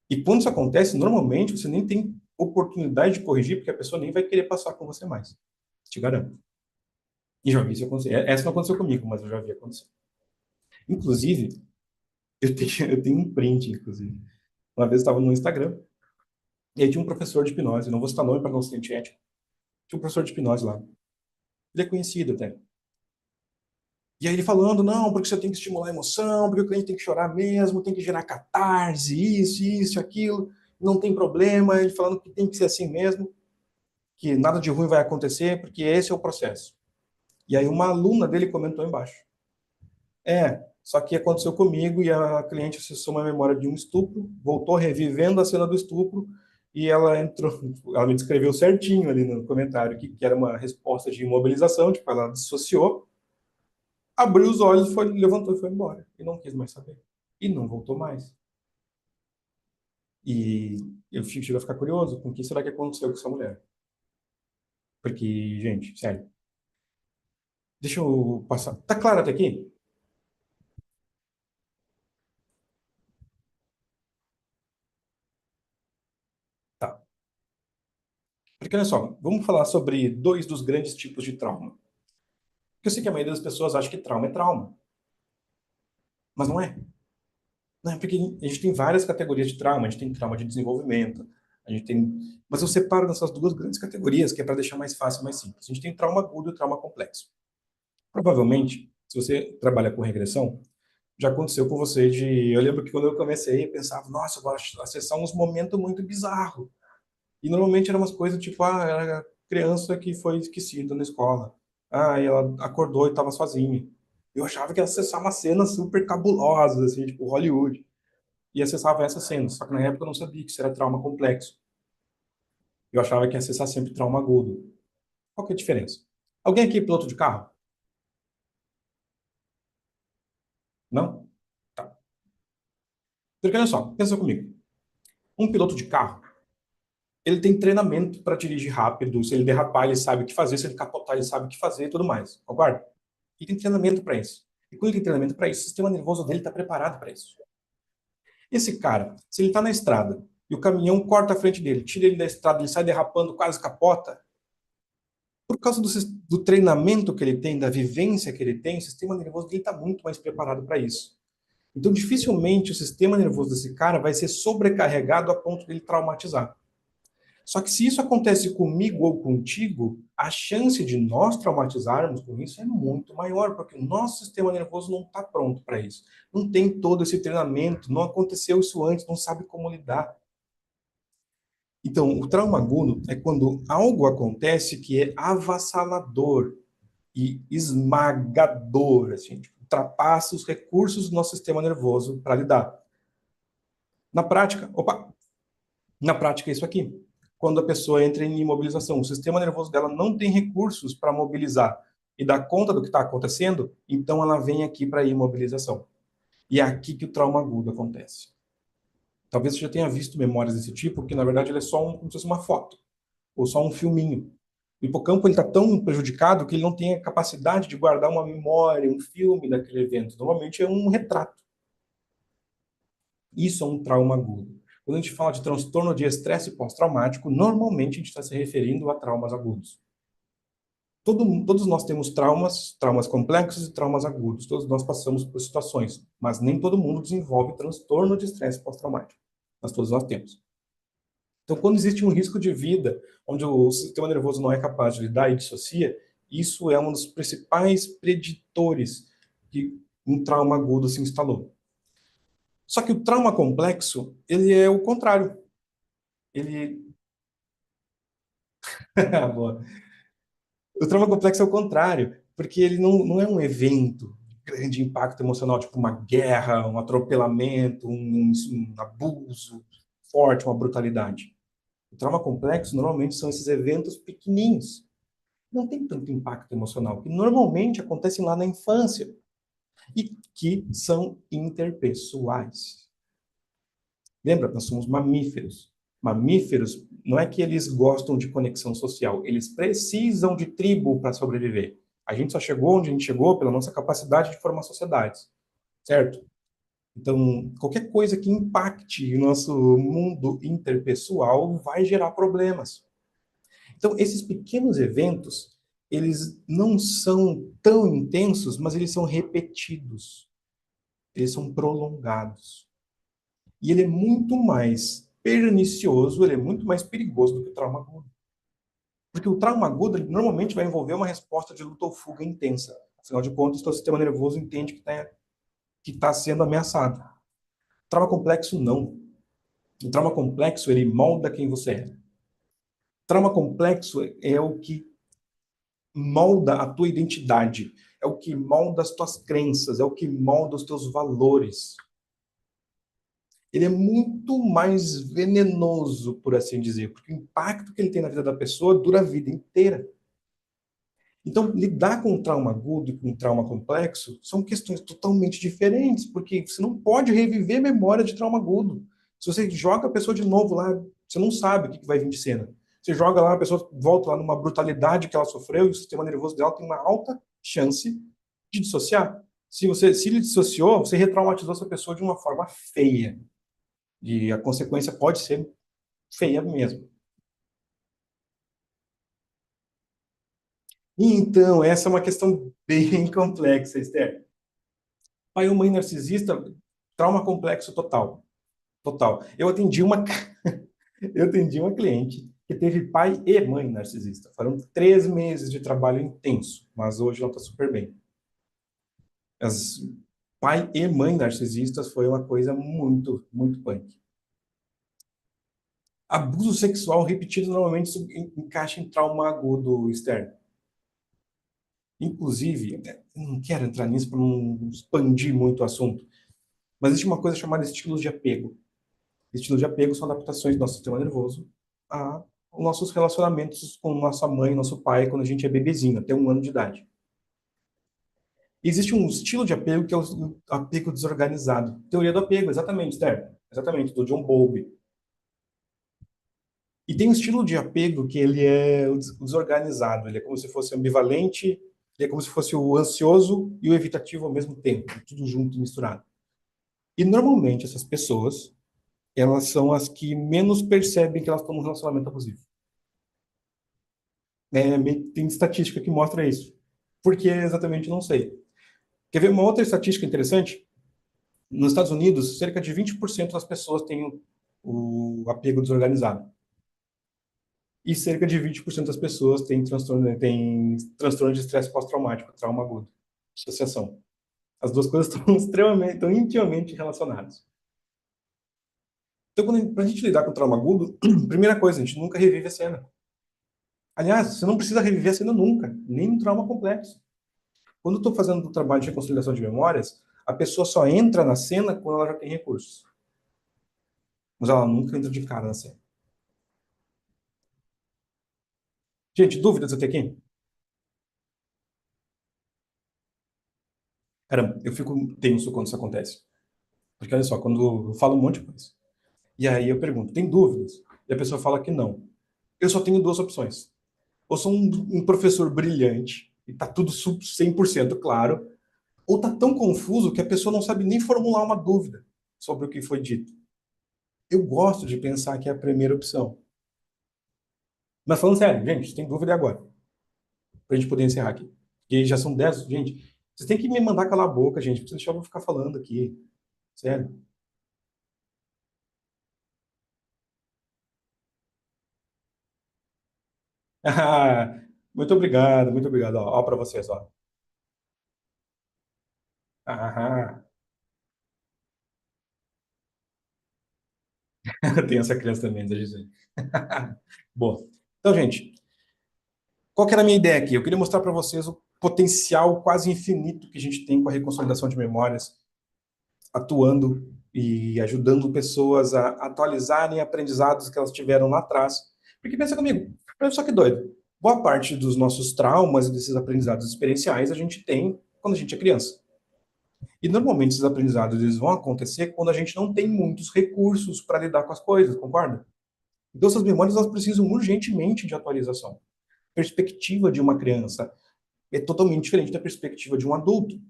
E quando isso acontece, normalmente você nem tem oportunidade de corrigir, porque a pessoa nem vai querer passar com você mais. Te garanto. E já vi isso acontecer. Essa não aconteceu comigo, mas eu já vi acontecer. Inclusive, eu tenho um print, inclusive. Uma vez eu estava no Instagram, e aí tinha um professor de hipnose, não vou citar nome para não ser antiético. Tinha um professor de hipnose lá. Ele é conhecido até. E aí ele falando, não, porque você tem que estimular a emoção, porque o cliente tem que chorar mesmo, tem que gerar catarse, isso, aquilo, não tem problema. Ele falando que tem que ser assim mesmo, que nada de ruim vai acontecer, porque esse é o processo. E aí uma aluna dele comentou embaixo. Só que aconteceu comigo e a cliente acessou uma memória de um estupro, voltou revivendo a cena do estupro e ela entrou, ela me descreveu certinho ali no comentário que era uma resposta de imobilização, tipo, ela dissociou, abriu os olhos, levantou e foi embora. E não quis mais saber. E não voltou mais. E eu chego a ficar curioso com o que será que aconteceu com essa mulher. Porque, gente, sério. Deixa eu passar. Tá claro até aqui? Tá. Porque olha só, vamos falar sobre dois dos grandes tipos de trauma. Porque eu sei que a maioria das pessoas acha que trauma é trauma. Mas não é. Não é porque a gente tem várias categorias de trauma. A gente tem trauma de desenvolvimento. A gente tem... Mas eu separo nessas duas grandes categorias, que é para deixar mais fácil, mais simples. A gente tem trauma agudo e trauma complexo. Provavelmente, se você trabalha com regressão, já aconteceu com você de... Eu lembro que quando eu comecei, eu pensava, nossa, eu vou acessar uns momentos muito bizarros. E normalmente eram umas coisas tipo, era a criança que foi esquecida na escola. E ela acordou e estava sozinha. Eu achava que ia acessar uma cena super cabulosa, assim, tipo Hollywood. E acessava essa cena, só que na época eu não sabia que isso era trauma complexo. Eu achava que ia acessar sempre trauma agudo. Qual que é a diferença? Alguém aqui é piloto de carro? Não? Tá. Porque olha só, pensa comigo. Um piloto de carro, ele tem treinamento para dirigir rápido. Se ele derrapar, ele sabe o que fazer. Se ele capotar, ele sabe o que fazer e tudo mais. Concorda? E tem treinamento para isso. E quando ele tem treinamento para isso, o sistema nervoso dele está preparado para isso. Esse cara, se ele está na estrada e o caminhão corta a frente dele, tira ele da estrada, ele sai derrapando, quase capota, por causa do treinamento que ele tem, da vivência que ele tem, o sistema nervoso dele está muito mais preparado para isso. Então, dificilmente o sistema nervoso desse cara vai ser sobrecarregado a ponto de ele traumatizar. Só que se isso acontece comigo ou contigo, a chance de nós traumatizarmos com isso é muito maior, porque o nosso sistema nervoso não está pronto para isso. Não tem todo esse treinamento, não aconteceu isso antes, não sabe como lidar. Então, o trauma agudo é quando algo acontece que é avassalador e esmagador, assim, tipo, ultrapassa os recursos do nosso sistema nervoso para lidar. Na prática é isso aqui. Quando a pessoa entra em imobilização, o sistema nervoso dela não tem recursos para mobilizar e dar conta do que está acontecendo, então ela vem aqui para a imobilização. E é aqui que o trauma agudo acontece. Talvez você já tenha visto memórias desse tipo, que na verdade ele é só como se fosse uma foto, ou só um filminho. O hipocampo está tão prejudicado que ele não tem a capacidade de guardar uma memória, um filme daquele evento. Normalmente é um retrato. Isso é um trauma agudo. Quando a gente fala de transtorno de estresse pós-traumático, normalmente a gente está se referindo a traumas agudos. Todos nós temos traumas complexos e traumas agudos. Todos nós passamos por situações, mas nem todo mundo desenvolve transtorno de estresse pós-traumático. Mas todos nós temos. Então, quando existe um risco de vida, onde o sistema nervoso não é capaz de lidar e dissocia, isso é um dos principais preditores que um trauma agudo se instalou. Só que o trauma complexo, ele é o contrário. Ele... Boa. O trauma complexo é o contrário, porque ele não é um evento de grande impacto emocional, tipo uma guerra, um atropelamento, um abuso forte, uma brutalidade. O trauma complexo, normalmente, são esses eventos pequenininhos. Não tem tanto impacto emocional, que normalmente acontecem lá na infância e que são interpessoais. Lembra, nós somos mamíferos. Mamíferos não é que eles gostam de conexão social, eles precisam de tribo para sobreviver. A gente só chegou onde a gente chegou pela nossa capacidade de formar sociedades, certo? Então, qualquer coisa que impacte o nosso mundo interpessoal vai gerar problemas. Então, esses pequenos eventos, eles não são tão intensos, mas eles são repetidos. Eles são prolongados. E ele é muito mais pernicioso, ele é muito mais perigoso do que o trauma agudo. Porque o trauma agudo ele normalmente vai envolver uma resposta de luta ou fuga intensa. Afinal de contas, o seu sistema nervoso entende que tá sendo ameaçado. Trauma complexo, não. O trauma complexo, ele molda quem você é. Trauma complexo é o que molda a tua identidade, é o que molda as tuas crenças, é o que molda os teus valores. Ele é muito mais venenoso, por assim dizer, porque o impacto que ele tem na vida da pessoa dura a vida inteira. Então, lidar com um trauma agudo e com um trauma complexo são questões totalmente diferentes, porque você não pode reviver memória de trauma agudo. Se você joga a pessoa de novo lá, você não sabe o que vai vir de cena. Você joga lá, a pessoa volta lá numa brutalidade que ela sofreu e o sistema nervoso dela tem uma alta chance de dissociar. Se ele dissociou, você retraumatizou essa pessoa de uma forma feia. E a consequência pode ser feia mesmo. Então, essa é uma questão bem complexa, Esther. Pai ou mãe narcisista, trauma complexo total. Total. Eu atendi uma cliente que teve pai e mãe narcisista. Foram 3 meses de trabalho intenso, mas hoje ela está super bem. As pai e mãe narcisistas foi uma coisa muito, muito punk. Abuso sexual repetido normalmente encaixa em trauma agudo externo. Inclusive, eu não quero entrar nisso para não expandir muito o assunto, mas existe uma coisa chamada estilos de apego. Estilos de apego são adaptações do nosso sistema nervoso a nossos relacionamentos com nossa mãe, nosso pai, quando a gente é bebezinho, até 1 ano de idade. Existe um estilo de apego que é o apego desorganizado. Teoria do apego, exatamente, Esther. Exatamente, do John Bowlby. E tem um estilo de apego que ele é desorganizado. Ele é como se fosse ambivalente, ele é como se fosse o ansioso e o evitativo ao mesmo tempo, tudo junto e misturado. E normalmente essas pessoas, elas são as que menos percebem que elas estão num relacionamento abusivo. Tem estatística que mostra isso. Porque exatamente não sei. Quer ver uma outra estatística interessante? Nos Estados Unidos, cerca de 20% das pessoas têm o apego desorganizado. E cerca de 20% das pessoas têm transtorno de estresse pós-traumático, trauma agudo, associação. As duas coisas estão extremamente, estão intimamente relacionadas. Então, para a gente lidar com trauma agudo, primeira coisa, a gente nunca revive a cena. Aliás, você não precisa reviver a cena nunca, nem um trauma complexo. Quando eu estou fazendo o trabalho de reconciliação de memórias, a pessoa só entra na cena quando ela já tem recursos. Mas ela nunca entra de cara na cena. Gente, dúvidas até aqui? Caramba, eu fico tenso quando isso acontece. Porque olha só, quando eu falo um monte de coisa. E aí eu pergunto, tem dúvidas? E a pessoa fala que não. Eu só tenho duas opções. Ou sou um professor brilhante, e tá tudo 100% claro, ou tá tão confuso que a pessoa não sabe nem formular uma dúvida sobre o que foi dito. Eu gosto de pensar que é a primeira opção. Mas falando sério, gente, tem dúvida agora, pra gente poder encerrar aqui. E aí já são 10, gente, vocês têm que me mandar calar a boca, gente, pra deixar eu ficar falando aqui. Sério. Muito obrigado, muito obrigado. Ó, para vocês, ó. Ah, tem essa criança também, da Gisele. Boa. Então, gente, qual que era a minha ideia aqui? Eu queria mostrar para vocês o potencial quase infinito que a gente tem com a reconsolidação de memórias, atuando e ajudando pessoas a atualizarem aprendizados que elas tiveram lá atrás. Porque pensa comigo, olha só que doido. Boa parte dos nossos traumas e desses aprendizados experienciais a gente tem quando a gente é criança. E normalmente esses aprendizados eles vão acontecer quando a gente não tem muitos recursos para lidar com as coisas, concorda? Então essas memórias elas precisam urgentemente de atualização. A perspectiva de uma criança é totalmente diferente da perspectiva de um adulto.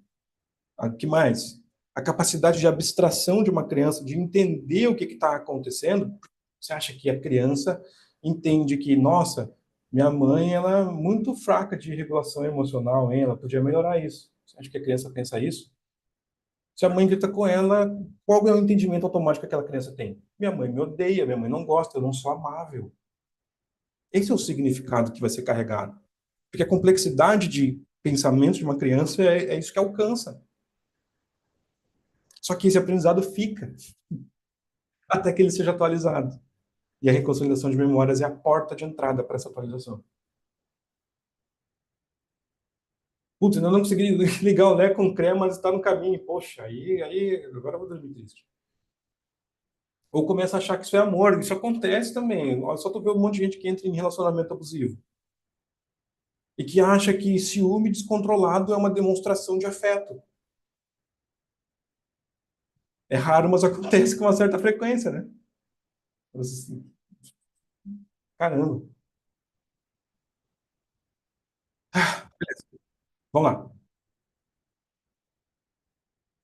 O que mais? A capacidade de abstração de uma criança, de entender o que está acontecendo. Você acha que a criança entende que, nossa, minha mãe ela é muito fraca de regulação emocional, hein? Ela podia melhorar isso. Você acha que a criança pensa isso? Se a mãe grita com ela, qual é o entendimento automático que aquela criança tem? Minha mãe me odeia, minha mãe não gosta, eu não sou amável. Esse é o significado que vai ser carregado. Porque a complexidade de pensamento de uma criança é isso que alcança. Só que esse aprendizado fica até que ele seja atualizado. E a reconciliação de memórias é a porta de entrada para essa atualização. Putz, ainda não consegui ligar o Lé com o CREA, mas está no caminho. Poxa, aí agora eu vou dormir triste. Ou começa a achar que isso é amor. Isso acontece também. Olha, só tu vê um monte de gente que entra em relacionamento abusivo. E que acha que ciúme descontrolado é uma demonstração de afeto. É raro, mas acontece com uma certa frequência, né? Assim, caramba. Vamos lá.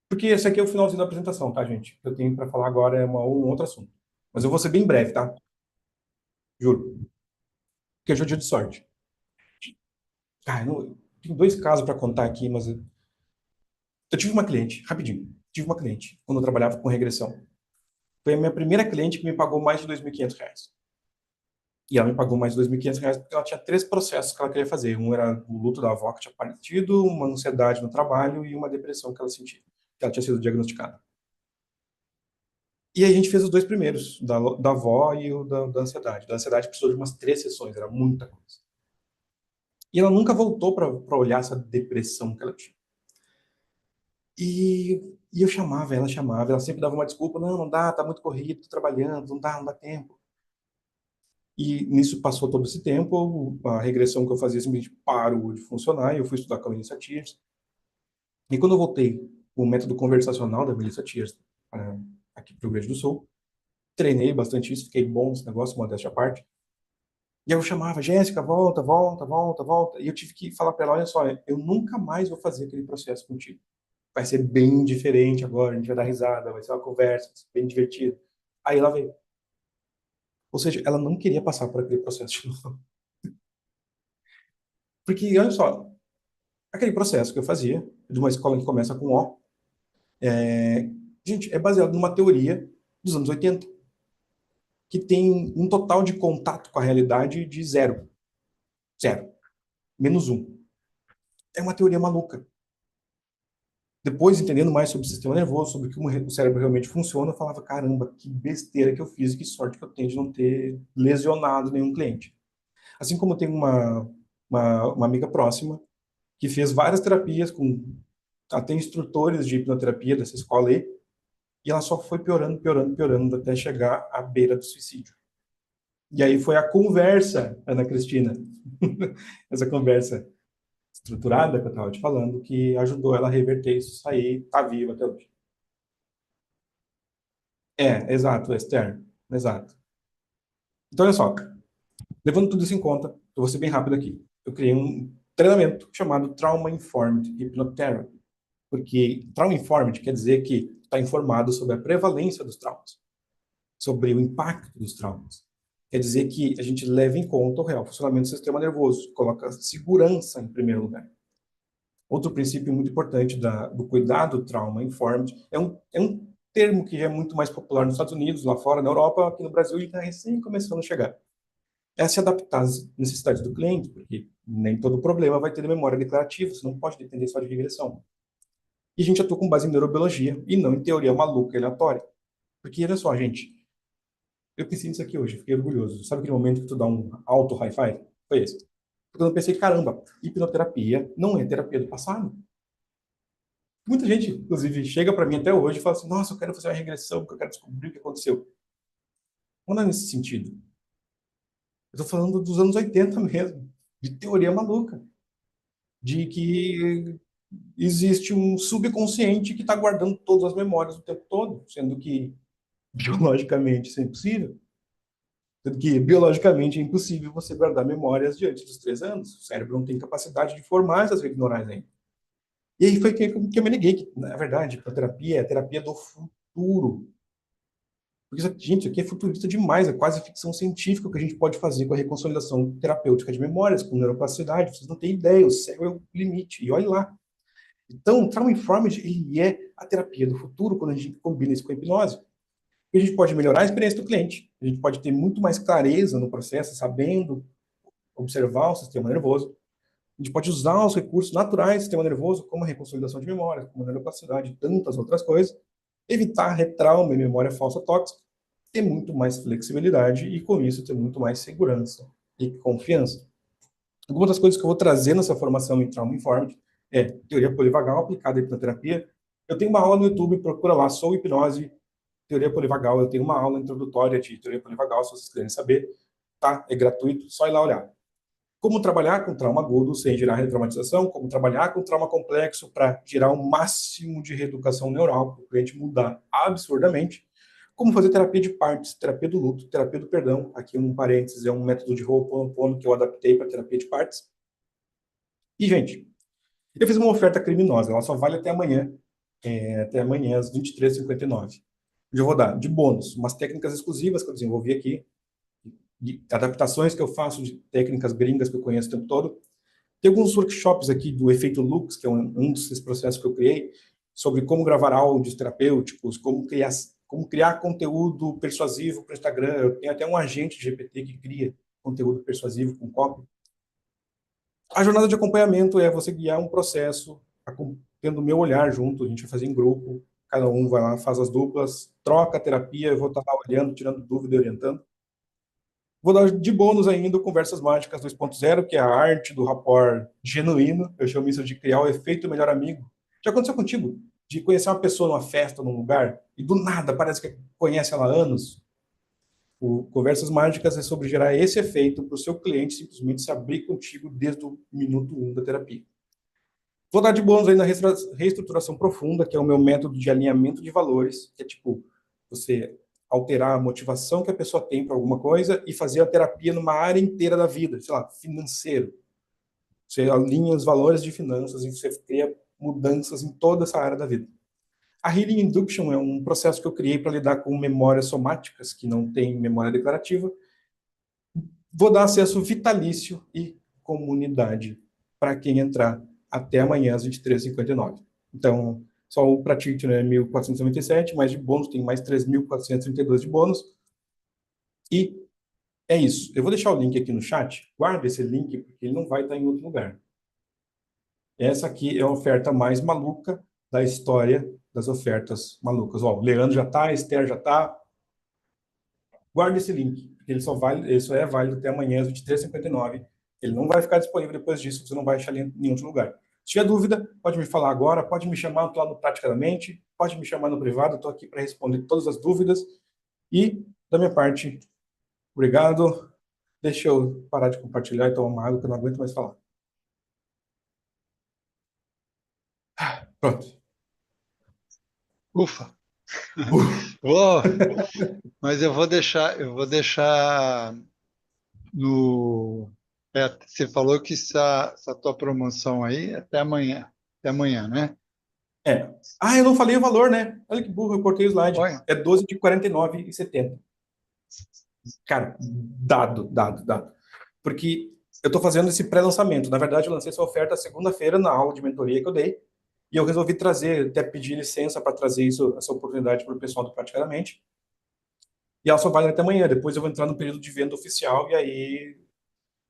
Porque esse aqui é o finalzinho da apresentação, tá, gente? O que eu tenho para falar agora é um outro assunto. Mas eu vou ser bem breve, tá? Juro. Porque hoje é dia de sorte. Ah, não, tem dois casos para contar aqui, mas eu tive uma cliente, rapidinho. Tive uma cliente, quando eu trabalhava com regressão. Foi a minha primeira cliente que me pagou mais de R$ 2.500. E ela me pagou mais de R$ 2.500 porque ela tinha três processos que ela queria fazer. Um era o luto da avó que tinha partido, uma ansiedade no trabalho e uma depressão que ela sentia, que ela tinha sido diagnosticada. E a gente fez os dois primeiros, da avó e o da ansiedade. Da ansiedade precisou de umas 3 sessões, era muita coisa. E ela nunca voltou para olhar essa depressão que ela tinha. E eu chamava, ela sempre dava uma desculpa, não, não dá, tá muito corrido, tô trabalhando, não dá tempo. E nisso passou todo esse tempo, a regressão que eu fazia simplesmente parou de funcionar, e eu fui estudar com a Melissa Tiers. E quando eu voltei o método conversacional da Melissa Tiers aqui para o Rio Grande do Sul, treinei bastante isso, fiquei bom nesse negócio, modéstia à parte. E eu chamava, Jéssica, volta, volta, volta, volta. E eu tive que falar para ela, olha só, eu nunca mais vou fazer aquele processo contigo. Vai ser bem diferente agora, a gente vai dar risada, vai ser uma conversa, vai ser bem divertido. Aí ela veio. Ou seja, ela não queria passar por aquele processo de novo. Porque, olha só, aquele processo que eu fazia, de uma escola que começa com O, gente, é baseado numa teoria dos anos 80, que tem um total de contato com a realidade de zero. Zero. -1. É uma teoria maluca. Depois, entendendo mais sobre o sistema nervoso, sobre como o cérebro realmente funciona, eu falava, caramba, que besteira que eu fiz, que sorte que eu tenho de não ter lesionado nenhum cliente. Assim como tem uma amiga próxima que fez várias terapias com até instrutores de hipnoterapia dessa escola aí, e ela só foi piorando, piorando, piorando, até chegar à beira do suicídio. E aí foi a conversa, Ana Cristina, essa conversa estruturada que eu estava te falando, que ajudou ela a reverter isso, sair, tá viva até hoje. Exato, Esther, exato. Então, olha só, levando tudo isso em conta, eu vou ser bem rápido aqui. Eu criei um treinamento chamado Trauma Informed Hypnotherapy, porque Trauma Informed quer dizer que está informado sobre a prevalência dos traumas, sobre o impacto dos traumas. Quer dizer que a gente leva em conta o real funcionamento do sistema nervoso, coloca segurança em primeiro lugar. Outro princípio muito importante do cuidado trauma informed é um termo que já é muito mais popular nos Estados Unidos, lá fora, na Europa, aqui no Brasil, e está recém começando a chegar. É se adaptar às necessidades do cliente, porque nem todo problema vai ter memória declarativa, você não pode depender só de regressão. E a gente atua com base em neurobiologia e não em teoria maluca e aleatória. Porque, olha só, gente, eu pensei nisso aqui hoje, fiquei orgulhoso. Sabe aquele momento que tu dá um alto high five? Foi esse. Porque eu pensei, caramba, hipnoterapia não é terapia do passado. Muita gente, inclusive, chega para mim até hoje e fala assim, nossa, eu quero fazer uma regressão, porque eu quero descobrir o que aconteceu. Não é nesse sentido. Eu estou falando dos anos 80 mesmo, de teoria maluca, de que existe um subconsciente que está guardando todas as memórias o tempo todo, sendo que biologicamente isso é impossível. Sendo que biologicamente é impossível você guardar memórias diante dos 3 anos. O cérebro não tem capacidade de formar essas redes neurais ainda. E aí foi que eu me liguei que, na verdade, a terapia é a terapia do futuro. Porque, gente, isso aqui é futurista demais, é quase ficção científica o que a gente pode fazer com a reconsolidação terapêutica de memórias, com neuroplasticidade. Vocês não têm ideia, o céu é o limite. E olha lá. Então, o Trauma Informed, ele é a terapia do futuro quando a gente combina isso com a hipnose. E a gente pode melhorar a experiência do cliente. A gente pode ter muito mais clareza no processo, sabendo observar o sistema nervoso. A gente pode usar os recursos naturais do sistema nervoso, como a reconsolidação de memória, como a neuroplasticidade e tantas outras coisas, evitar retrauma e memória falsa tóxica, ter muito mais flexibilidade e, com isso, ter muito mais segurança e confiança. Algumas das coisas que eu vou trazer nessa formação em Trauma Informed é teoria polivagal aplicada à hipnoterapia. Eu tenho uma aula no YouTube, procura lá, Sou Hipnose, teoria polivagal. Eu tenho uma aula introdutória de teoria polivagal, se vocês quiserem saber, tá? É gratuito, só ir lá olhar. Como trabalhar com trauma agudo sem gerar retraumatização, como trabalhar com trauma complexo para gerar o máximo de reeducação neural, para o cliente mudar absurdamente, como fazer terapia de partes, terapia do luto, terapia do perdão, aqui um parênteses, é um método de Ho'oponopono que eu adaptei para terapia de partes. E, gente, eu fiz uma oferta criminosa, ela só vale até amanhã às 23h59. Eu vou dar, de bônus, umas técnicas exclusivas que eu desenvolvi aqui, de adaptações que eu faço de técnicas gringas que eu conheço o tempo todo. Tem alguns workshops aqui do efeito Lux, que é um desses processos que eu criei, sobre como gravar áudios terapêuticos, como criar conteúdo persuasivo para o Instagram. Eu tenho até um agente de GPT que cria conteúdo persuasivo com copy. A jornada de acompanhamento é você guiar um processo, tendo o meu olhar junto, a gente vai fazer em grupo, cada um vai lá, faz as duplas, troca a terapia, eu vou estar lá olhando, tirando dúvida e orientando. Vou dar de bônus ainda o Conversas Mágicas 2.0, que é a arte do rapport genuíno. Eu chamo isso de criar o efeito melhor amigo. Já aconteceu contigo? De conhecer uma pessoa numa festa, num lugar, e do nada parece que conhece ela há anos? O Conversas Mágicas é sobre gerar esse efeito para o seu cliente simplesmente se abrir contigo desde o minuto 1 da terapia. Vou dar de bônus aí na reestruturação profunda, que é o meu método de alinhamento de valores, que é tipo, você alterar a motivação que a pessoa tem para alguma coisa e fazer a terapia numa área inteira da vida, sei lá, financeiro. Você alinha os valores de finanças e você cria mudanças em toda essa área da vida. A Healing Induction é um processo que eu criei para lidar com memórias somáticas, que não tem memória declarativa. Vou dar acesso vitalício e comunidade para quem entrar até amanhã às 23h59. Então, só o Pratique, né, 1.497, mas de bônus tem mais 3.432 de bônus. E é isso. Eu vou deixar o link aqui no chat. Guarda esse link, porque ele não vai estar em outro lugar. Essa aqui é a oferta mais maluca da história das ofertas malucas. Ó, o Leandro já está, a Esther já está. Guarda esse link, porque ele só é válido até amanhã, às 23h59. Ele não vai ficar disponível depois disso, você não vai achar em nenhum outro lugar. Se tiver dúvida, pode me falar agora, pode me chamar lá no Praticamente, pode me chamar no privado, eu estou aqui para responder todas as dúvidas. E, da minha parte, obrigado. Deixa eu parar de compartilhar e tomar uma água, que eu não aguento mais falar. Pronto. Ufa! Oh, mas eu vou deixar no. Você falou que essa tua promoção aí é até amanhã, né? É. Ah, eu não falei o valor, né? Olha que burro, eu cortei o slide. Olha, É 12 de 49,70. Cara, dado. Porque eu estou fazendo esse pré-lançamento. Na verdade, eu lancei essa oferta segunda-feira na aula de mentoria que eu dei. E eu resolvi trazer, até pedir licença para trazer essa oportunidade para o pessoal do Praticamente. E ela só vale até amanhã. Depois eu vou entrar no período de venda oficial e aí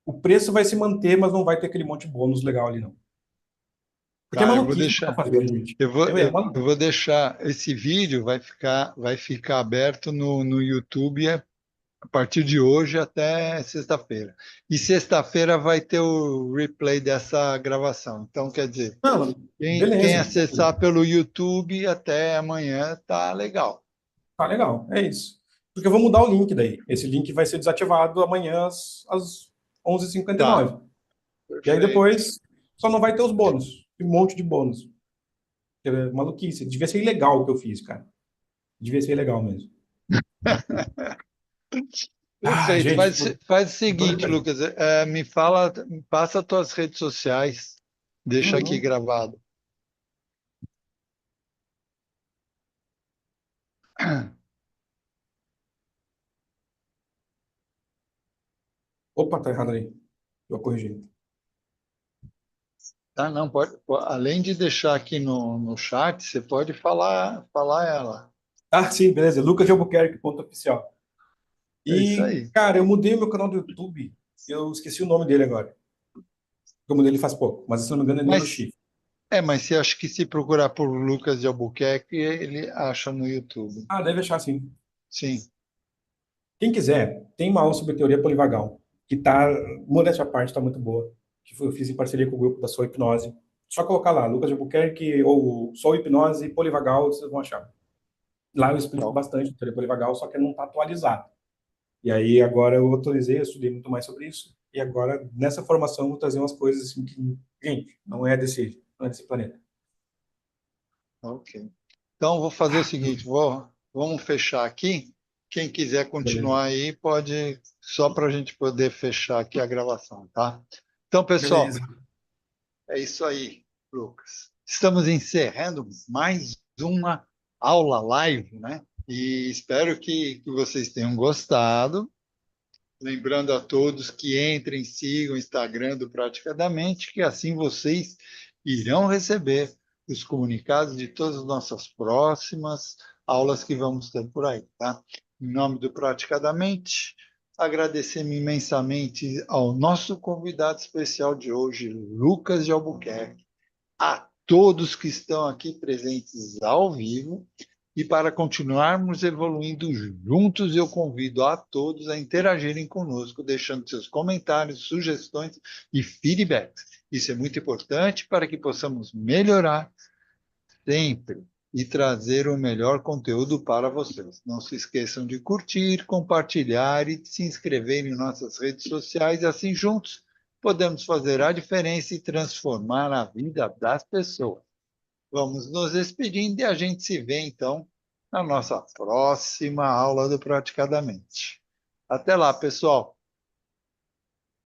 o preço vai se manter, mas não vai ter aquele monte de bônus legal ali, não. Porque é tá, eu vou maluquice que eu tô deixar. fazendo, gente. Eu vou, É eu maluquice. vou deixar esse vídeo, vai ficar aberto no YouTube a partir de hoje até sexta-feira. E sexta-feira vai ter o replay dessa gravação. Então, quer dizer, Não, quem beleza. acessar pelo YouTube até amanhã tá legal. Tá legal, é isso. Porque eu vou mudar o link daí. Esse link vai ser desativado amanhã às 11h59. Tá, E aí perfeito. depois só não vai ter os bônus. Um monte de bônus. É maluquice. Devia ser ilegal o que eu fiz, cara. Devia ser ilegal mesmo. Ah, Perfeito. gente, Faz o tô seguinte, lembrando. Lucas, me passa as tuas redes sociais, deixa aqui Uhum. gravado. Opa, tá errado aí. Eu corrigi. Tá, não, além de deixar aqui no chat, você pode falar ela. Ah, sim, beleza. Lucas de Albuquerque, ponto oficial. É isso E, aí. cara, eu mudei o meu canal do YouTube. Eu esqueci o nome dele agora. Eu mudei ele faz pouco, mas se não me engano é Mas, Neurochief. mas você acha que se procurar por Lucas de Albuquerque, ele acha no YouTube. Ah, deve achar sim. Sim. Quem quiser, tem uma aula sobre teoria polivagal, que tá, modéstia à parte, tá muito boa. Eu fiz em parceria com o grupo da Sou Hipnose. Só colocar lá, Lucas de Albuquerque ou Sou Hipnose Polivagal, vocês vão achar. Lá eu explico Então, bastante de teoria polivagal, só que não está atualizado. E aí agora eu atualizei, eu estudei muito mais sobre isso. E agora, nessa formação, eu vou trazer umas coisas assim que, gente, não é desse planeta. ok. Então, vou fazer o seguinte, vamos fechar aqui. Quem quiser Beleza. continuar aí, pode, só para a gente poder fechar aqui a gravação, tá? Então, pessoal, Beleza. é isso aí, Lucas. Estamos encerrando mais uma aula live, né? E espero que vocês tenham gostado. Lembrando a todos que entrem, sigam o Instagram do Praticadamente, que assim vocês irão receber os comunicados de todas as nossas próximas aulas que vamos ter por aí, tá? Em nome do Praticadamente, agradecemos imensamente ao nosso convidado especial de hoje, Lucas de Albuquerque, a todos que estão aqui presentes ao vivo. E para continuarmos evoluindo juntos, eu convido a todos a interagirem conosco, deixando seus comentários, sugestões e feedbacks. Isso é muito importante para que possamos melhorar sempre e trazer o melhor conteúdo para vocês. Não se esqueçam de curtir, compartilhar e de se inscrever em nossas redes sociais. Assim, juntos, podemos fazer a diferença e transformar a vida das pessoas. Vamos nos despedindo e a gente se vê, então, na nossa próxima aula do Praticadamente. Até lá, pessoal!